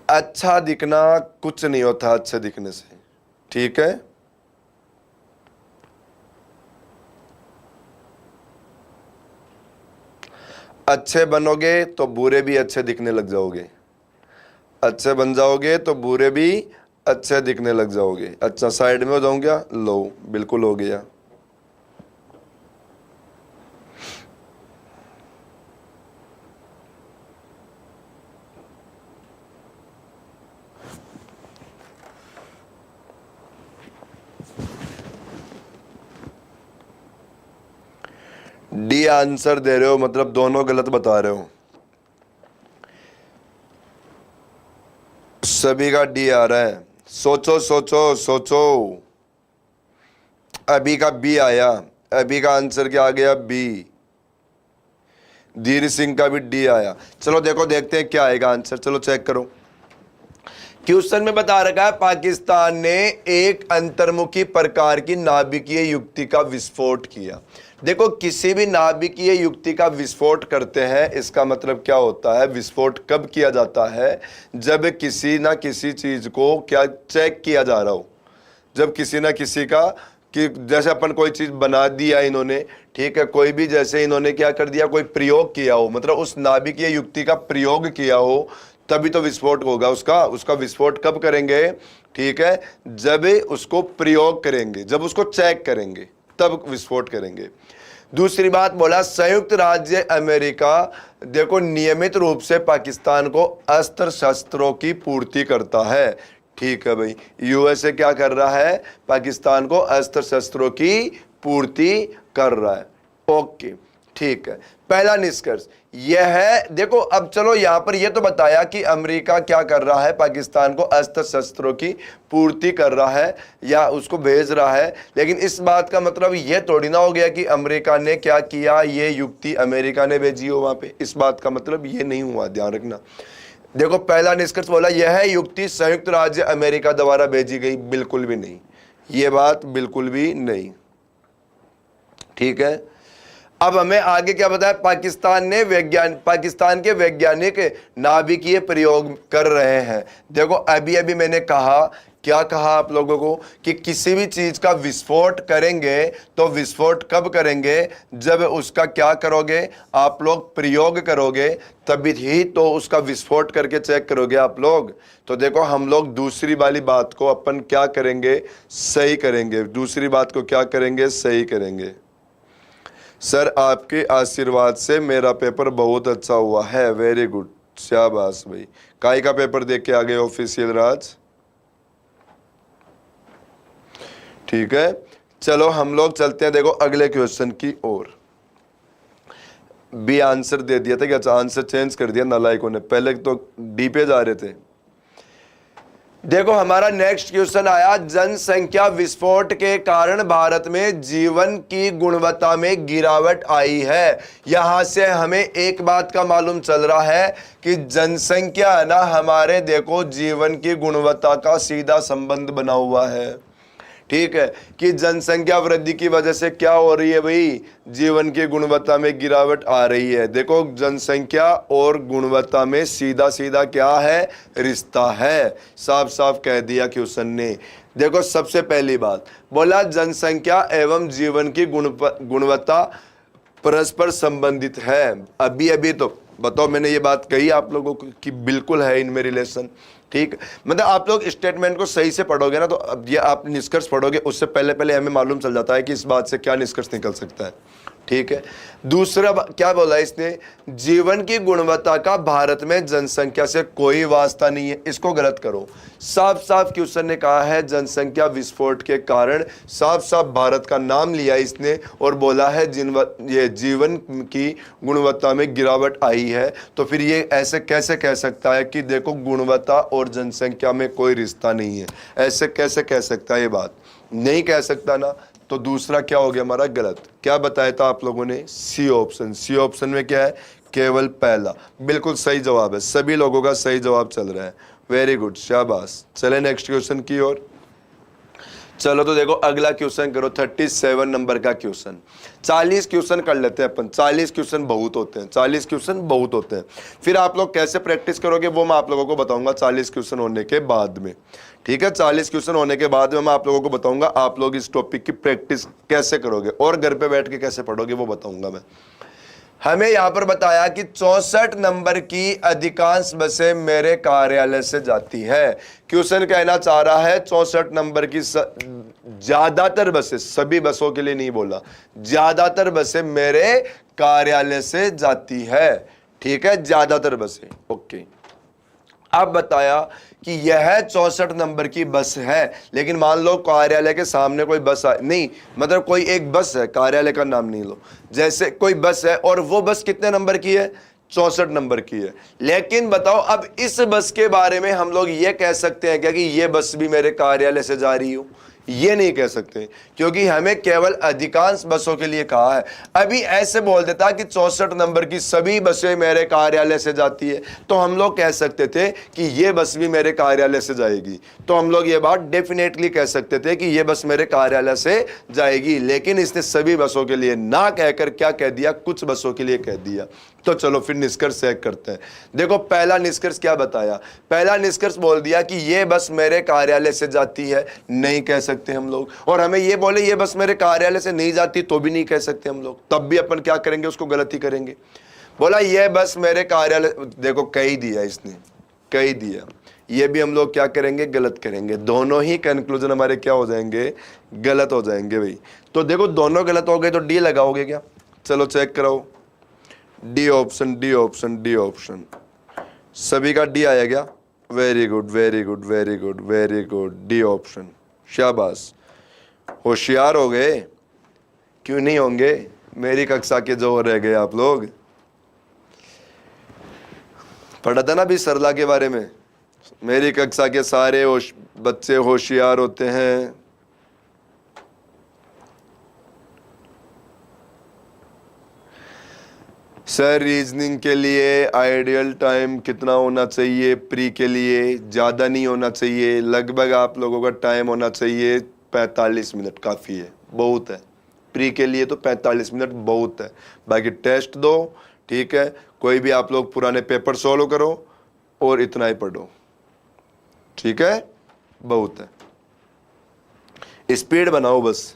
अच्छा दिखना कुछ नहीं होता अच्छे दिखने से, ठीक है। अच्छे बनोगे तो बुरे भी अच्छे दिखने लग जाओगे, अच्छे बन जाओगे तो बुरे भी अच्छे दिखने लग जाओगे। अच्छा साइड में हो जाऊं क्या, लो बिल्कुल हो गया। डी आंसर दे रहे हो मतलब दोनों गलत बता रहे हो, सभी का डी आ रहा है। सोचो सोचो सोचो, अभी का बी आया, अभी का आंसर क्या आ गया, बी। धीर सिंह का भी डी आया। चलो देखो देखते हैं क्या आएगा आंसर, चलो चेक करो। क्वेश्चन में बता रखा है पाकिस्तान ने एक अंतर्मुखी प्रकार की नाभिकीय युक्ति का विस्फोट किया। देखो किसी भी नाभिकीय युक्ति का विस्फोट करते हैं, इसका मतलब क्या होता है, विस्फोट कब किया जाता है, जब किसी ना किसी चीज को क्या चेक किया जा रहा हो, जब किसी ना किसी का, कि जैसे अपन कोई चीज बना दिया इन्होंने, ठीक है, कोई भी जैसे इन्होंने क्या कर दिया, कोई प्रयोग किया हो, मतलब उस नाभिकीय युक्ति का प्रयोग किया हो, तभी तो विस्फोट होगा उसका विस्फोट कब करेंगे, ठीक है, जब उसको प्रयोग करेंगे, जब उसको चेक करेंगे तब विस्फोट करेंगे। दूसरी बात बोला संयुक्त राज्य अमेरिका देखो नियमित रूप से पाकिस्तान को अस्त्र शस्त्रों की पूर्ति करता है, ठीक है भाई, यूएसए क्या कर रहा है, पाकिस्तान को अस्त्र शस्त्रों की पूर्ति कर रहा है, ओके। ठीक है, पहला निष्कर्ष यह है। देखो अब चलो यहां पर यह तो बताया कि अमेरिका क्या कर रहा है, पाकिस्तान को अस्त्र शस्त्रों की पूर्ति कर रहा है या उसको भेज रहा है, लेकिन इस बात का मतलब यह थोड़ी ना हो गया कि अमेरिका ने क्या किया, ये युक्ति अमेरिका ने भेजी हो वहां पे। इस बात का मतलब ये नहीं हुआ, ध्यान रखना। देखो पहला निष्कर्ष बोला यह युक्ति संयुक्त राज्य अमेरिका द्वारा भेजी गई, बिल्कुल भी नहीं, ये बात बिल्कुल भी नहीं। ठीक है, अब हमें आगे क्या बताया, पाकिस्तान के वैज्ञानिक नाभिकीय प्रयोग कर रहे हैं। देखो अभी अभी मैंने कहा, क्या कहा आप लोगों को, कि किसी भी चीज का विस्फोट करेंगे तो विस्फोट कब करेंगे, जब उसका क्या करोगे आप लोग, प्रयोग करोगे, तभी ही तो उसका विस्फोट करके चेक करोगे आप लोग। तो देखो हम लोग दूसरी वाली बात को अपन क्या करेंगे, सही करेंगे। दूसरी बात को क्या करेंगे, सही करेंगे। सर आपके आशीर्वाद से मेरा पेपर बहुत अच्छा हुआ है, वेरी गुड, शाबाश भाई। काय का पेपर देख के आ गए ऑफिशियल राज, ठीक है। चलो हम लोग चलते हैं, देखो अगले क्वेश्चन की ओर। बी आंसर दे दिया था, क्या आंसर चेंज कर दिया नालायकों ने, पहले तो डी पे जा रहे थे। देखो हमारा नेक्स्ट क्वेश्चन आया, जनसंख्या विस्फोट के कारण भारत में जीवन की गुणवत्ता में गिरावट आई है। यहां से हमें एक बात का मालूम चल रहा है कि जनसंख्या है ना, हमारे देखो जीवन की गुणवत्ता का सीधा संबंध बना हुआ है। ठीक है, कि जनसंख्या वृद्धि की वजह से क्या हो रही है भाई, जीवन की गुणवत्ता में गिरावट आ रही है। देखो जनसंख्या और गुणवत्ता में सीधा सीधा क्या है, रिश्ता है, साफ साफ कह दिया क्वेश्चन ने। देखो सबसे पहली बात बोला, जनसंख्या एवं जीवन की गुणवत्ता परस्पर संबंधित है। अभी अभी तो बताओ मैंने ये बात कही आप लोगों को कि बिल्कुल है इनमें रिलेशन। ठीक, मतलब आप लोग स्टेटमेंट को सही से पढ़ोगे ना, तो अब ये आप निष्कर्ष पढ़ोगे, उससे पहले पहले हमें मालूम चल जाता है कि इस बात से क्या निष्कर्ष निकल सकता है। ठीक है, दूसरा क्या बोला इसने, जीवन की गुणवत्ता का भारत में जनसंख्या से कोई वास्ता नहीं है, इसको गलत करो। साफ साफ क्वेश्चन ने कहा है जनसंख्या विस्फोट के कारण, साफ साफ भारत का नाम लिया इसने और बोला है ये जीवन की गुणवत्ता में गिरावट आई है। तो फिर ये ऐसे कैसे कह सकता है कि देखो गुणवत्ता और जनसंख्या में कोई रिश्ता नहीं है, ऐसे कैसे कह सकता है, ये बात नहीं कह सकता ना। तो दूसरा क्या हो गया हमारा, गलत। क्या बताया था आप लोगों ने, सी ऑप्शन। सी ऑप्शन में क्या है, केवल पहला, बिल्कुल सही जवाब है, सभी लोगों का सही जवाब चल रहा है, वेरी गुड, शाबाश। चले नेक्स्ट क्वेश्चन की ओर। चलो तो देखो अगला क्वेश्चन करो, 37 नंबर का क्वेश्चन। 40 क्वेश्चन कर लेते हैं अपन, 40 क्वेश्चन बहुत होते हैं, 40 क्वेश्चन बहुत होते हैं। फिर आप लोग कैसे प्रैक्टिस करोगे वो मैं आप लोगों को बताऊंगा 40 क्वेश्चन होने के बाद में। ठीक है, 40 क्वेश्चन होने के बाद में मैं आप लोगों को बताऊंगा आप लोग इस टॉपिक की प्रैक्टिस कैसे करोगे और घर पे बैठ के कैसे पढ़ोगे वो बताऊंगा मैं। हमें यहां पर बताया कि 64 नंबर की अधिकांश बसें मेरे कार्यालय से जाती है। क्वेश्चन कहना चाह रहा है 64 नंबर की ज्यादातर बसें, सभी बसों के लिए नहीं बोला, ज्यादातर बसें मेरे कार्यालय से जाती है। ठीक है, ज्यादातर बसें, ओके। अब बताया कि यह 64 नंबर की बस है, लेकिन मान लो कार्यालय के सामने कोई बस नहीं, मतलब कोई एक बस है, कार्यालय का नाम नहीं लो, जैसे कोई बस है और वो बस कितने नंबर की है, 64 नंबर की है। लेकिन बताओ अब इस बस के बारे में हम लोग ये कह सकते हैं क्या कि ये बस भी मेरे कार्यालय से जा रही हो, ये नहीं कह सकते, क्योंकि हमें केवल अधिकांश बसों के लिए कहा है। अभी ऐसे बोल देता कि 64 नंबर की सभी बसें मेरे कार्यालय से जाती है, तो हम लोग कह सकते थे कि ये बस भी मेरे कार्यालय से जाएगी, तो हम लोग ये बात डेफिनेटली कह सकते थे कि ये बस मेरे कार्यालय से जाएगी। लेकिन इसने सभी बसों के लिए ना कहकर क्या कह दिया, कुछ बसों के लिए कह दिया। तो चलो फिर निष्कर्ष चेक करते हैं। देखो पहला निष्कर्ष क्या बताया, पहला निष्कर्ष बोल दिया कि ये बस मेरे कार्यालय से जाती है, नहीं कह सकते हम लोग। और हमें ये बोले ये बस मेरे कार्यालय से नहीं जाती तो भी नहीं कह सकते हम लोग, तब भी अपन क्या करेंगे, उसको गलत ही करेंगे। बोला ये बस मेरे कार्यालय, देखो कही दिया इसने, कही दिया, ये भी हम लोग क्या करेंगे, गलत करेंगे। दोनों ही कंक्लूजन हमारे क्या हो जाएंगे, गलत हो जाएंगे भाई। तो देखो दोनों गलत हो गए तो डी लगाओगे क्या, चलो चेक कराओ, D option, D option, D option, सभी का डी आया क्या, very good very good very good very good, D option, शाबाश, होशियार हो गए, क्यों नहीं होंगे, मेरी कक्षा के जो रह गए आप लोग, पढ़ा था ना अभी सरला के बारे में। मेरी कक्षा के सारे बच्चे होशियार होते हैं। सर रीजनिंग के लिए आइडियल टाइम कितना होना चाहिए? प्री के लिए ज़्यादा नहीं होना चाहिए, लगभग आप लोगों का टाइम होना चाहिए 45 मिनट, काफ़ी है, बहुत है। प्री के लिए तो 45 मिनट बहुत है। बाकी टेस्ट दो, ठीक है, कोई भी आप लोग पुराने पेपर सॉल्व करो और इतना ही पढ़ो, ठीक है, बहुत है। स्पीड बनाओ बस।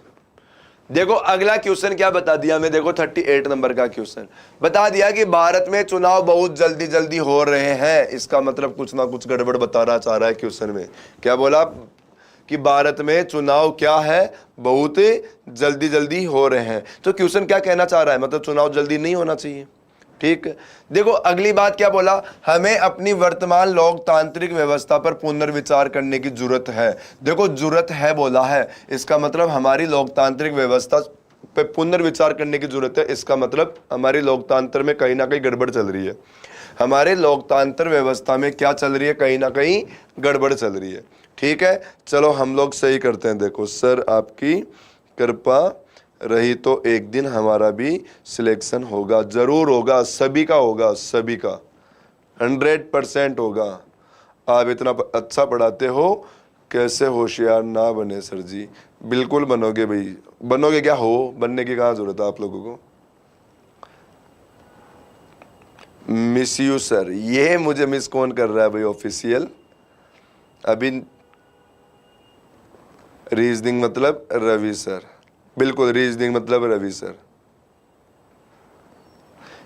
देखो अगला क्वेश्चन क्या बता दिया हमें, देखो 38 नंबर का क्वेश्चन बता दिया कि भारत में चुनाव बहुत जल्दी जल्दी हो रहे हैं। इसका मतलब कुछ ना कुछ गड़बड़ बताना चाह रहा है क्वेश्चन में। क्या बोला कि भारत में चुनाव क्या है, बहुत जल्दी जल्दी हो रहे हैं। तो क्वेश्चन क्या कहना चाह रहा है, मतलब चुनाव जल्दी नहीं होना चाहिए, ठीक है। देखो अगली बात क्या बोला, हमें अपनी वर्तमान लोकतांत्रिक व्यवस्था पर पुनर्विचार करने की जरूरत है। देखो जरूरत है बोला है, इसका मतलब हमारी लोकतांत्रिक व्यवस्था पे पुनर्विचार करने की जरूरत है। इसका मतलब हमारी लोकतंत्र में कहीं ना कहीं गड़बड़ चल रही है। हमारे लोकतंत्र व्यवस्था में क्या चल रही है, कहीं ना कहीं गड़बड़ चल रही है, ठीक है। चलो हम लोग सही करते हैं। देखो सर आपकी कृपा रही तो एक दिन हमारा भी सिलेक्शन होगा, जरूर होगा, सभी का होगा, सभी का 100% होगा। आप इतना अच्छा पढ़ाते हो, कैसे होशियार ना बने सर जी? बिल्कुल बनोगे भाई, बनोगे क्या, हो बनने की कहाँ जरूरत है आप लोगों को। मिस यू सर, ये मुझे मिस कौन कर रहा है भाई ऑफिशियल? अभी रीजनिंग मतलब रवि सर, बिल्कुल रीजनिंग मतलब रवि सर।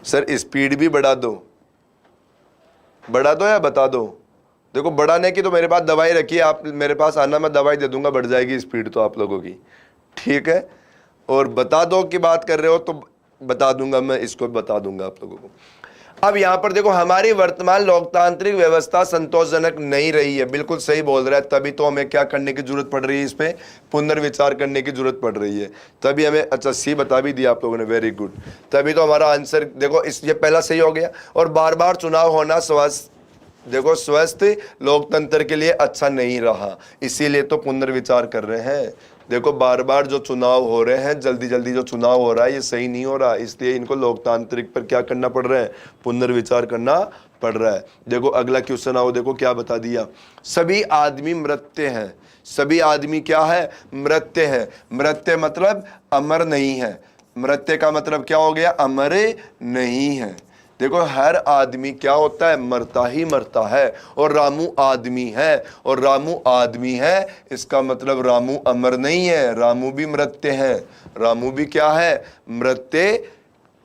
सर स्पीड भी बढ़ा दो, बढ़ा दो या बता दो? देखो बढ़ाने की तो मेरे पास दवाई रखी है, आप मेरे पास आना, मैं दवाई दे दूंगा, बढ़ जाएगी स्पीड तो आप लोगों की, ठीक है। और बता दो की बात कर रहे हो तो बता दूंगा, मैं इसको बता दूंगा आप लोगों को। अब यहां पर देखो हमारी वर्तमान लोकतांत्रिक व्यवस्था संतोषजनक नहीं रही है, बिल्कुल सही बोल रहा है। तभी तो हमें क्या करने की जरूरत पड़ रही है, इस पे पुनर्विचार करने की जरूरत पड़ रही है। तभी हमें, अच्छा सी बता भी दिया आप लोगों ने, वेरी गुड। तभी तो हमारा आंसर देखो इस, ये पहला सही हो गया। और बार बार चुनाव होना स्वस्थ, देखो स्वस्थ लोकतंत्र के लिए अच्छा नहीं रहा, इसीलिए तो पुनर्विचार कर रहे हैं। देखो बार बार जो चुनाव हो रहे हैं, जल्दी जल्दी जो चुनाव हो रहा है, ये सही नहीं हो रहा, इसलिए इनको लोकतांत्रिक पर क्या करना पड़ रहा है, पुनर्विचार करना पड़ रहा है। देखो अगला क्वेश्चन आओ, देखो क्या बता दिया, सभी आदमी मृत्य हैं। सभी आदमी क्या है, मृत्य है। मृत्य मतलब अमर नहीं है। मृत्य का मतलब क्या हो गया, अमर नहीं है। देखो हर आदमी क्या होता है, मरता ही मरता है। और रामू आदमी है, और रामू आदमी है, इसका मतलब रामू अमर नहीं है, रामू भी मृत्य है। रामू भी क्या है, मृत्य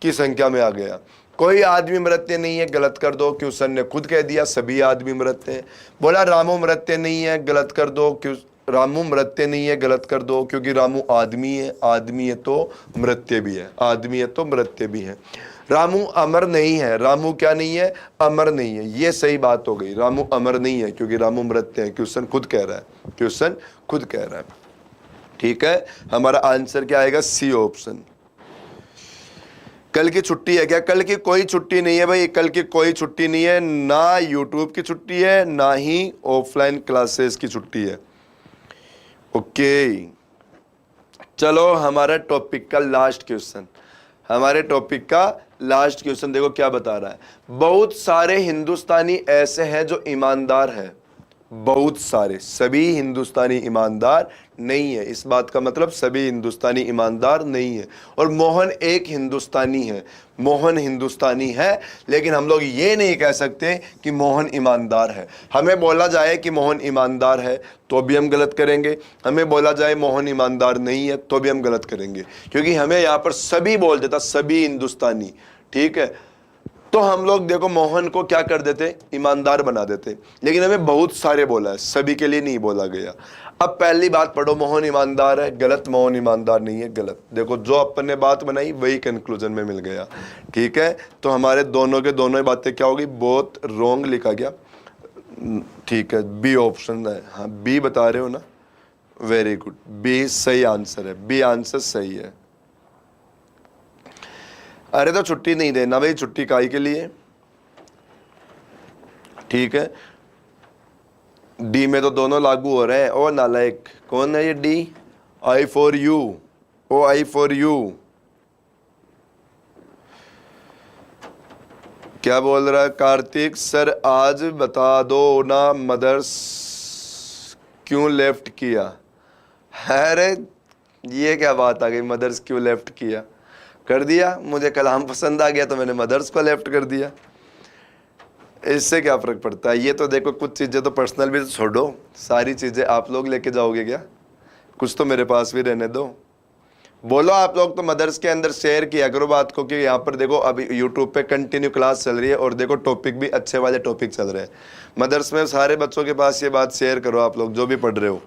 की संख्या में आ गया। कोई आदमी मृत्य नहीं है, गलत कर दो, क्वेश्चन ने खुद कह दिया सभी आदमी मृत्य हैं। बोला रामू मृत्य नहीं है, गलत कर दो, क्यों रामू मृत्य नहीं है, गलत कर दो, क्योंकि रामू आदमी है, आदमी है तो मृत्य भी है, आदमी है तो मृत्य भी है। रामू अमर नहीं है, रामू क्या नहीं है, अमर नहीं है, ये सही बात हो गई। रामू अमर नहीं है क्योंकि रामू मृत्य है, क्वेश्चन खुद कह रहा है, क्वेश्चन खुद कह रहा है, ठीक है। हमारा आंसर क्या आएगा, सी ऑप्शन। कल की छुट्टी है क्या? कल की कोई छुट्टी नहीं है भाई, कल की कोई छुट्टी नहीं है, ना यूट्यूब की छुट्टी है, ना ही ऑफलाइन क्लासेस की छुट्टी है, ओके। चलो हमारा टॉपिक का लास्ट क्वेश्चन, हमारे टॉपिक का लास्ट क्वेश्चन देखो क्या बता रहा है। बहुत सारे हिंदुस्तानी ऐसे हैं जो ईमानदार हैं, बहुत सारे, सभी हिंदुस्तानी ईमानदार नहीं है। इस बात का मतलब सभी हिंदुस्तानी ईमानदार नहीं है। और मोहन एक हिंदुस्तानी है, मोहन हिंदुस्तानी है, लेकिन हम लोग ये नहीं कह सकते कि मोहन ईमानदार है। हमें बोला जाए कि मोहन ईमानदार है तो भी हम गलत करेंगे, हमें बोला जाए मोहन ईमानदार नहीं है तो भी हम गलत करेंगे, क्योंकि हमें यहाँ पर सभी बोल देता, सभी हिंदुस्तानी, ठीक है। तो हम लोग देखो मोहन को क्या कर देते, ईमानदार बना देते, लेकिन हमें बहुत सारे बोला है, सभी के लिए नहीं बोला गया। अब पहली बात पढ़ो, मोहन ईमानदार है, गलत, मोहन ईमानदार नहीं है, गलत। देखो जो अपन ने बात बनाई वही कंक्लूजन में मिल गया, ठीक है। तो हमारे दोनों के दोनों ही बातें क्या होगी, बहुत रॉन्ग लिखा गया, ठीक है। बी ऑप्शन है, हाँ बी बता रहे हो ना, वेरी गुड, बी सही आंसर है, बी आंसर सही है। अरे तो छुट्टी नहीं देना भाई, छुट्टी काई के लिए, ठीक है। डी में तो दोनों लागू हो रहे हैं। ओ नालायक, कौन है ये D? I for you, oh I for you. क्या बोल रहा है कार्तिक सर? आज बता दो ना मदर्स क्यों लेफ्ट किया। अरे ये क्या बात आ गई, मदर्स क्यों लेफ्ट किया? कर दिया, मुझे कलाम पसंद आ गया तो मैंने मदर्स को लेफ्ट कर दिया। इससे क्या फ़र्क पड़ता है? ये तो देखो, कुछ चीज़ें तो पर्सनल भी छोड़ो, सारी चीज़ें आप लोग लेके जाओगे क्या? कुछ तो मेरे पास भी रहने दो। बोलो आप लोग तो मदर्स के अंदर शेयर किया करो बात को, कि यहाँ पर देखो अभी यूट्यूब पे कंटिन्यू क्लास चल रही है और देखो टॉपिक भी अच्छे वाले टॉपिक चल रहे हैं मदर्स में। सारे बच्चों के पास ये बात शेयर करो आप लोग जो भी पढ़ रहे हो,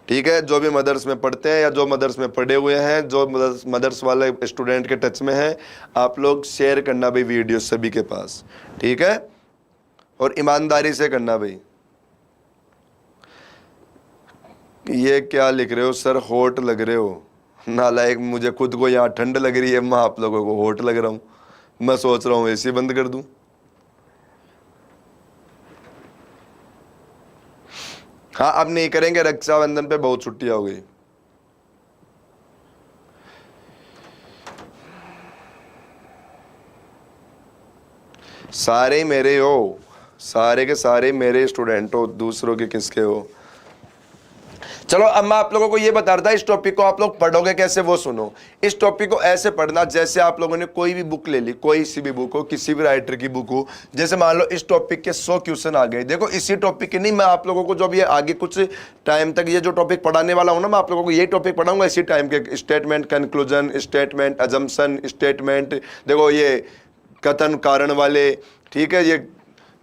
ठीक है। जो भी मदर्स में पढ़ते हैं या जो मदर्स में पढ़े हुए हैं, जो मदर्स वाले स्टूडेंट के टच में हैं, आप लोग शेयर करना भाई वीडियो सभी के पास, ठीक है। और ईमानदारी से करना भाई। ये क्या लिख रहे हो सर? हॉट लग रहे हो। नालायक, मुझे खुद को यहाँ ठंड लग रही है, मैं आप लोगों को हॉट लग रहा हूँ। मैं सोच रहा हूँ एसी बंद कर दूं। हाँ अब नहीं करेंगे, रक्षाबंधन पे बहुत छुट्टियां हो गई। सारे मेरे हो, सारे के सारे मेरे स्टूडेंट हो, दूसरों के किसके हो। चलो अब मैं आप लोगों को ये बता रहा था, इस टॉपिक को आप लोग पढ़ोगे कैसे वो सुनो। इस टॉपिक को ऐसे पढ़ना जैसे आप लोगों ने कोई भी बुक ले ली, कोई सी भी बुक हो, किसी भी राइटर की बुक हो। जैसे मान लो इस टॉपिक के 100 क्वेश्चन आ गए, देखो इसी टॉपिक के नहीं, मैं आप लोगों को जो भी आगे कुछ टाइम तक ये जो टॉपिक पढ़ाने वाला हूँ ना, मैं आप लोगों को यही टॉपिक पढ़ाऊंगा इसी टाइम के। Statement conclusion, statement assumption, statement, देखो ये कथन कारण वाले, ठीक है। ये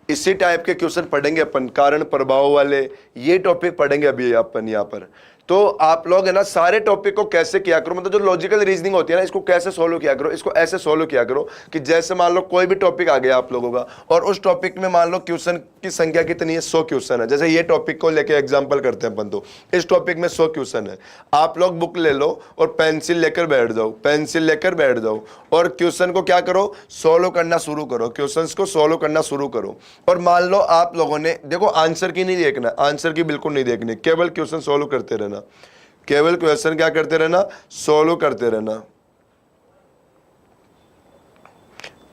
इसी टाइप के क्वेश्चन पढ़ेंगे अपन, कारण प्रभाव वाले, ये टॉपिक पढ़ेंगे अभी अपन यहाँ पर। तो आप लोग है ना सारे टॉपिक को कैसे किया करो, मतलब जो लॉजिकल रीजनिंग होती है ना, इसको कैसे सोल्व किया करो। इसको ऐसे सोल्व किया करो कि जैसे मान लो कोई भी टॉपिक आ गया आप लोगों का, और उस टॉपिक में मान लो क्वेश्चन की संख्या कितनी है, 100 क्वेश्चन है। जैसे ये टॉपिक को लेके एग्जांपल करते हैं अपन, तो इस टॉपिक में 100 क्वेश्चन है। आप लोग बुक ले लो और पेंसिल लेकर बैठ जाओ, पेंसिल लेकर बैठ जाओ और क्वेश्चन को क्या करो, सोल्व करना शुरू करो, क्वेश्चंस को सोल्व करना शुरू करो। और मान लो आप लोगों ने, देखो आंसर की नहीं देखना, आंसर की बिल्कुल नहीं देखनी, केवल क्वेश्चन सोल्व करते रहना, केवल क्वेश्चन क्या करते रहना, सोल्व करते रहना।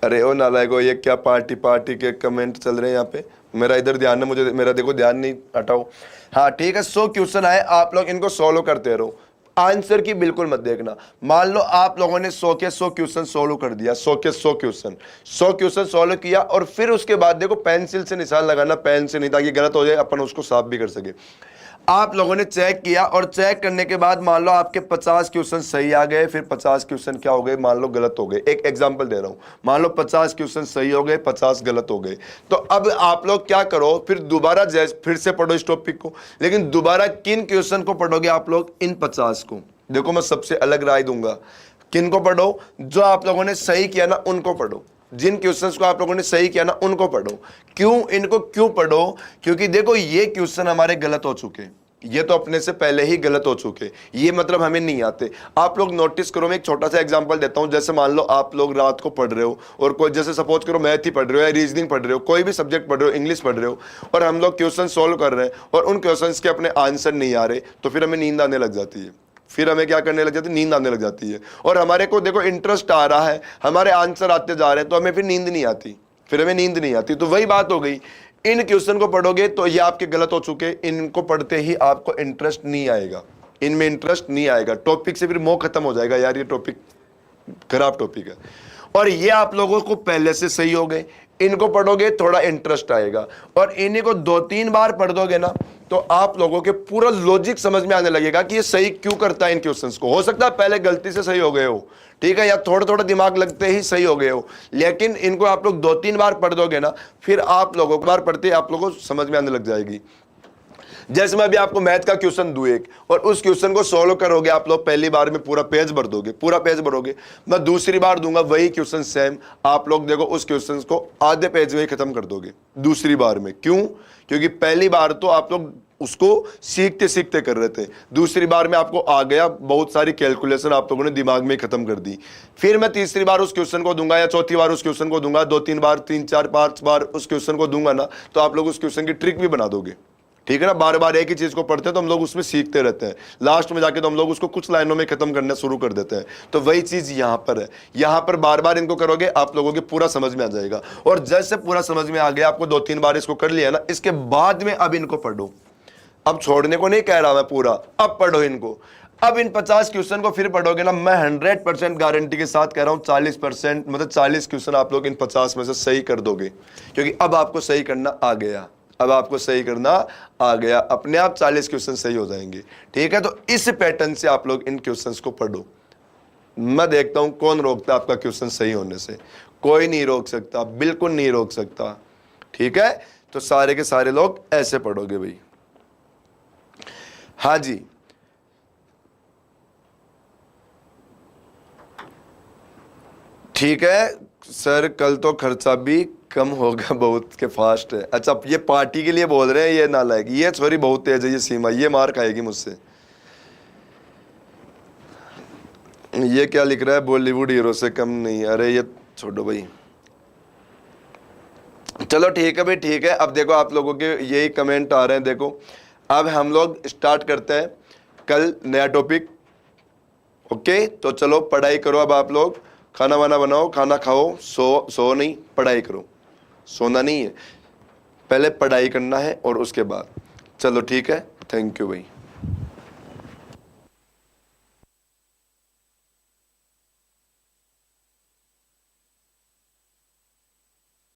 अरे ओ नालायको, ये क्या पार्टी पार्टी के कमेंट चल रहे हैं यहाँ पे? मेरा इधर ध्यान है, मुझे मेरा देखो ध्यान नहीं, हटाओ। हाँ ठीक है, 100 क्वेश्चन आए, आप लोग इनको सोल्व करते रहो, आंसर की बिल्कुल मत देखना। मान लो आप लोगों ने 100 के 100 क्वेश्चन सोल्व कर दिया, 100 के 100 क्वेश्चन, 100 क्वेश्चन सोल्व किया, और फिर उसके बाद देखो पेंसिल से निशान लगाना, पेन से नहीं, ताकि गलत हो जाए अपन उसको साफ भी कर सके। आप लोगों ने चेक किया और चेक करने के बाद मान लो आपके 50 क्वेश्चन सही आ गए, फिर 50 क्वेश्चन क्या हो गए, मान लो गलत हो गए। एक एग्जांपल दे रहा हूं, मान लो 50 क्वेश्चन सही हो गए, 50 गलत हो गए। तो अब आप लोग क्या करो, फिर दोबारा फिर से पढ़ो इस टॉपिक को, लेकिन दोबारा किन क्वेश्चन को पढ़ोगे आप लोग, इन 50 को। देखो मैं सबसे अलग राय दूंगा, किन को पढ़ो, जो आप लोगों ने सही किया ना उनको पढ़ो, जिन क्वेश्चंस को आप लोगों ने सही किया ना उनको पढ़ो। क्यों, इनको क्यों पढ़ो, क्योंकि देखो ये क्वेश्चन हमारे गलत हो चुके, ये तो अपने से पहले ही गलत हो चुके, ये मतलब हमें नहीं आते। आप लोग नोटिस करो, मैं एक छोटा सा एग्जांपल देता हूं। जैसे मान लो आप लोग रात को पढ़ रहे हो और कोई, जैसे सपोज करो मैथ ही पढ़ रहे हो या रीजनिंग पढ़ रहे हो, कोई भी सब्जेक्ट पढ़ रहे हो, इंग्लिश पढ़ रहे हो, और हम लोग क्वेश्चन सोल्व कर रहे हैं और उन क्वेश्चंस के अपने आंसर नहीं आ रहे, तो फिर हमें नींद आने लग जाती है। फिर हमें क्या करने लग जाती है, नींद आने लग जाती है। और हमारे को देखो इंटरेस्ट आ रहा है, हमारे आंसर आते जा रहे हैं, तो हमें फिर नींद नहीं आती, फिर हमें नींद नहीं आती। तो वही बात हो गई, इन क्वेश्चन को पढ़ोगे तो ये आपके गलत हो चुके, इनको पढ़ते ही आपको इंटरेस्ट नहीं आएगा, इनमें इंटरेस्ट नहीं आएगा, टॉपिक से फिर मोह खत्म हो जाएगा, यार ये टॉपिक खराब टॉपिक है। और ये आप लोगों को पहले से सही हो गए, इनको पढ़ोगे थोड़ा इंटरेस्ट आएगा, और इन्हीं को 2-3 बार पढ़ दोगे ना, तो आप लोगों के पूरा लॉजिक समझ में आने लगेगा कि ये सही क्यों करता है इन क्वेश्चंस को। हो सकता है पहले गलती से सही हो गए हो, ठीक है, या थोड़ा थोड़ा दिमाग लगते ही सही हो गए हो, लेकिन इनको आप लोग 2-3 बार पढ़ दोगे ना, फिर आप लोगों को बार पढ़ते आप लोगों को समझ में आने लग जाएगी। जैसे मैं अभी आपको मैथ का क्वेश्चन दूं एक, और उस क्वेश्चन को सोल्व करोगे आप लोग, पहली बार में पूरा पेज भर दोगे, पूरा पेज भरोगे। मैं दूसरी बार दूंगा वही क्वेश्चन सेम, आप लोग देखो उस क्वेश्चन को आधे पेज में ही खत्म कर दोगे दूसरी बार में। क्यों, क्योंकि पहली बार तो आप लोग उसको सीखते सीखते कर रहे थे। दूसरी बार में आपको आ गया, बहुत सारी कैलकुलेशन आप लोगों ने दिमाग में खत्म कर दी। फिर मैं तीसरी बार उस क्वेश्चन को दूंगा या चौथी बार उस क्वेश्चन को दूंगा, 2-3 बार, 3, 4, 5 बार उस क्वेश्चन को दूंगा ना, तो आप लोग उस क्वेश्चन की ट्रिक भी बना दोगे। ठीक है ना, बार बार एक ही चीज को पढ़ते हैं तो हम लोग उसमें सीखते रहते हैं, लास्ट में जाके तो हम लोग उसको कुछ लाइनों में खत्म करना शुरू कर देते हैं। तो वही चीज यहां पर है, यहां पर बार बार इनको करोगे आप लोगों के पूरा समझ में आ जाएगा। और जैसे पूरा समझ में आ गया, आपको 2-3 बार इसको कर लिया ना, इसके बाद में अब इनको पढ़ो। अब छोड़ने को नहीं कह रहा मैं पूरा, अब पढ़ो इनको। अब इन 50 क्वेश्चन को फिर पढ़ोगे ना, मैं 100% गारंटी के साथ कह रहा हूं 40%, मतलब 40 क्वेश्चन आप लोग इन 50 में से सही कर दोगे, क्योंकि अब आपको सही करना आ गया। अब आपको सही करना आ गया, अपने आप 40 क्वेश्चन सही हो जाएंगे। ठीक है, तो इस पैटर्न से आप लोग इन क्वेश्चंस को पढ़ो। मैं देखता हूं कौन रोकता आपका क्वेश्चन सही होने से। कोई नहीं रोक सकता, बिल्कुल नहीं रोक सकता। ठीक है, तो सारे के सारे लोग ऐसे पढ़ोगे भाई। हाँ जी, ठीक है सर, कल तो खर्चा भी कम होगा, बहुत के फास्ट है। अच्छा, ये पार्टी के लिए बोल रहे हैं, ये नालायक, ये छोरी बहुत तेज है, ये सीमा, ये मार खाएगी मुझसे। ये क्या लिख रहा है, बॉलीवुड हीरो से कम नहीं। अरे ये छोड़ो भाई, चलो ठीक है भाई, ठीक है। अब देखो आप लोगों के यही कमेंट आ रहे हैं, देखो अब हम लोग स्टार्ट करते हैं कल नया टॉपिक। ओके, तो चलो पढ़ाई करो अब आप लोग, खाना वाना बनाओ, खाना खाओ, सो नहीं, पढ़ाई करो। सोना नहीं है, पहले पढ़ाई करना है और उसके बाद। चलो ठीक है, थैंक यू भाई।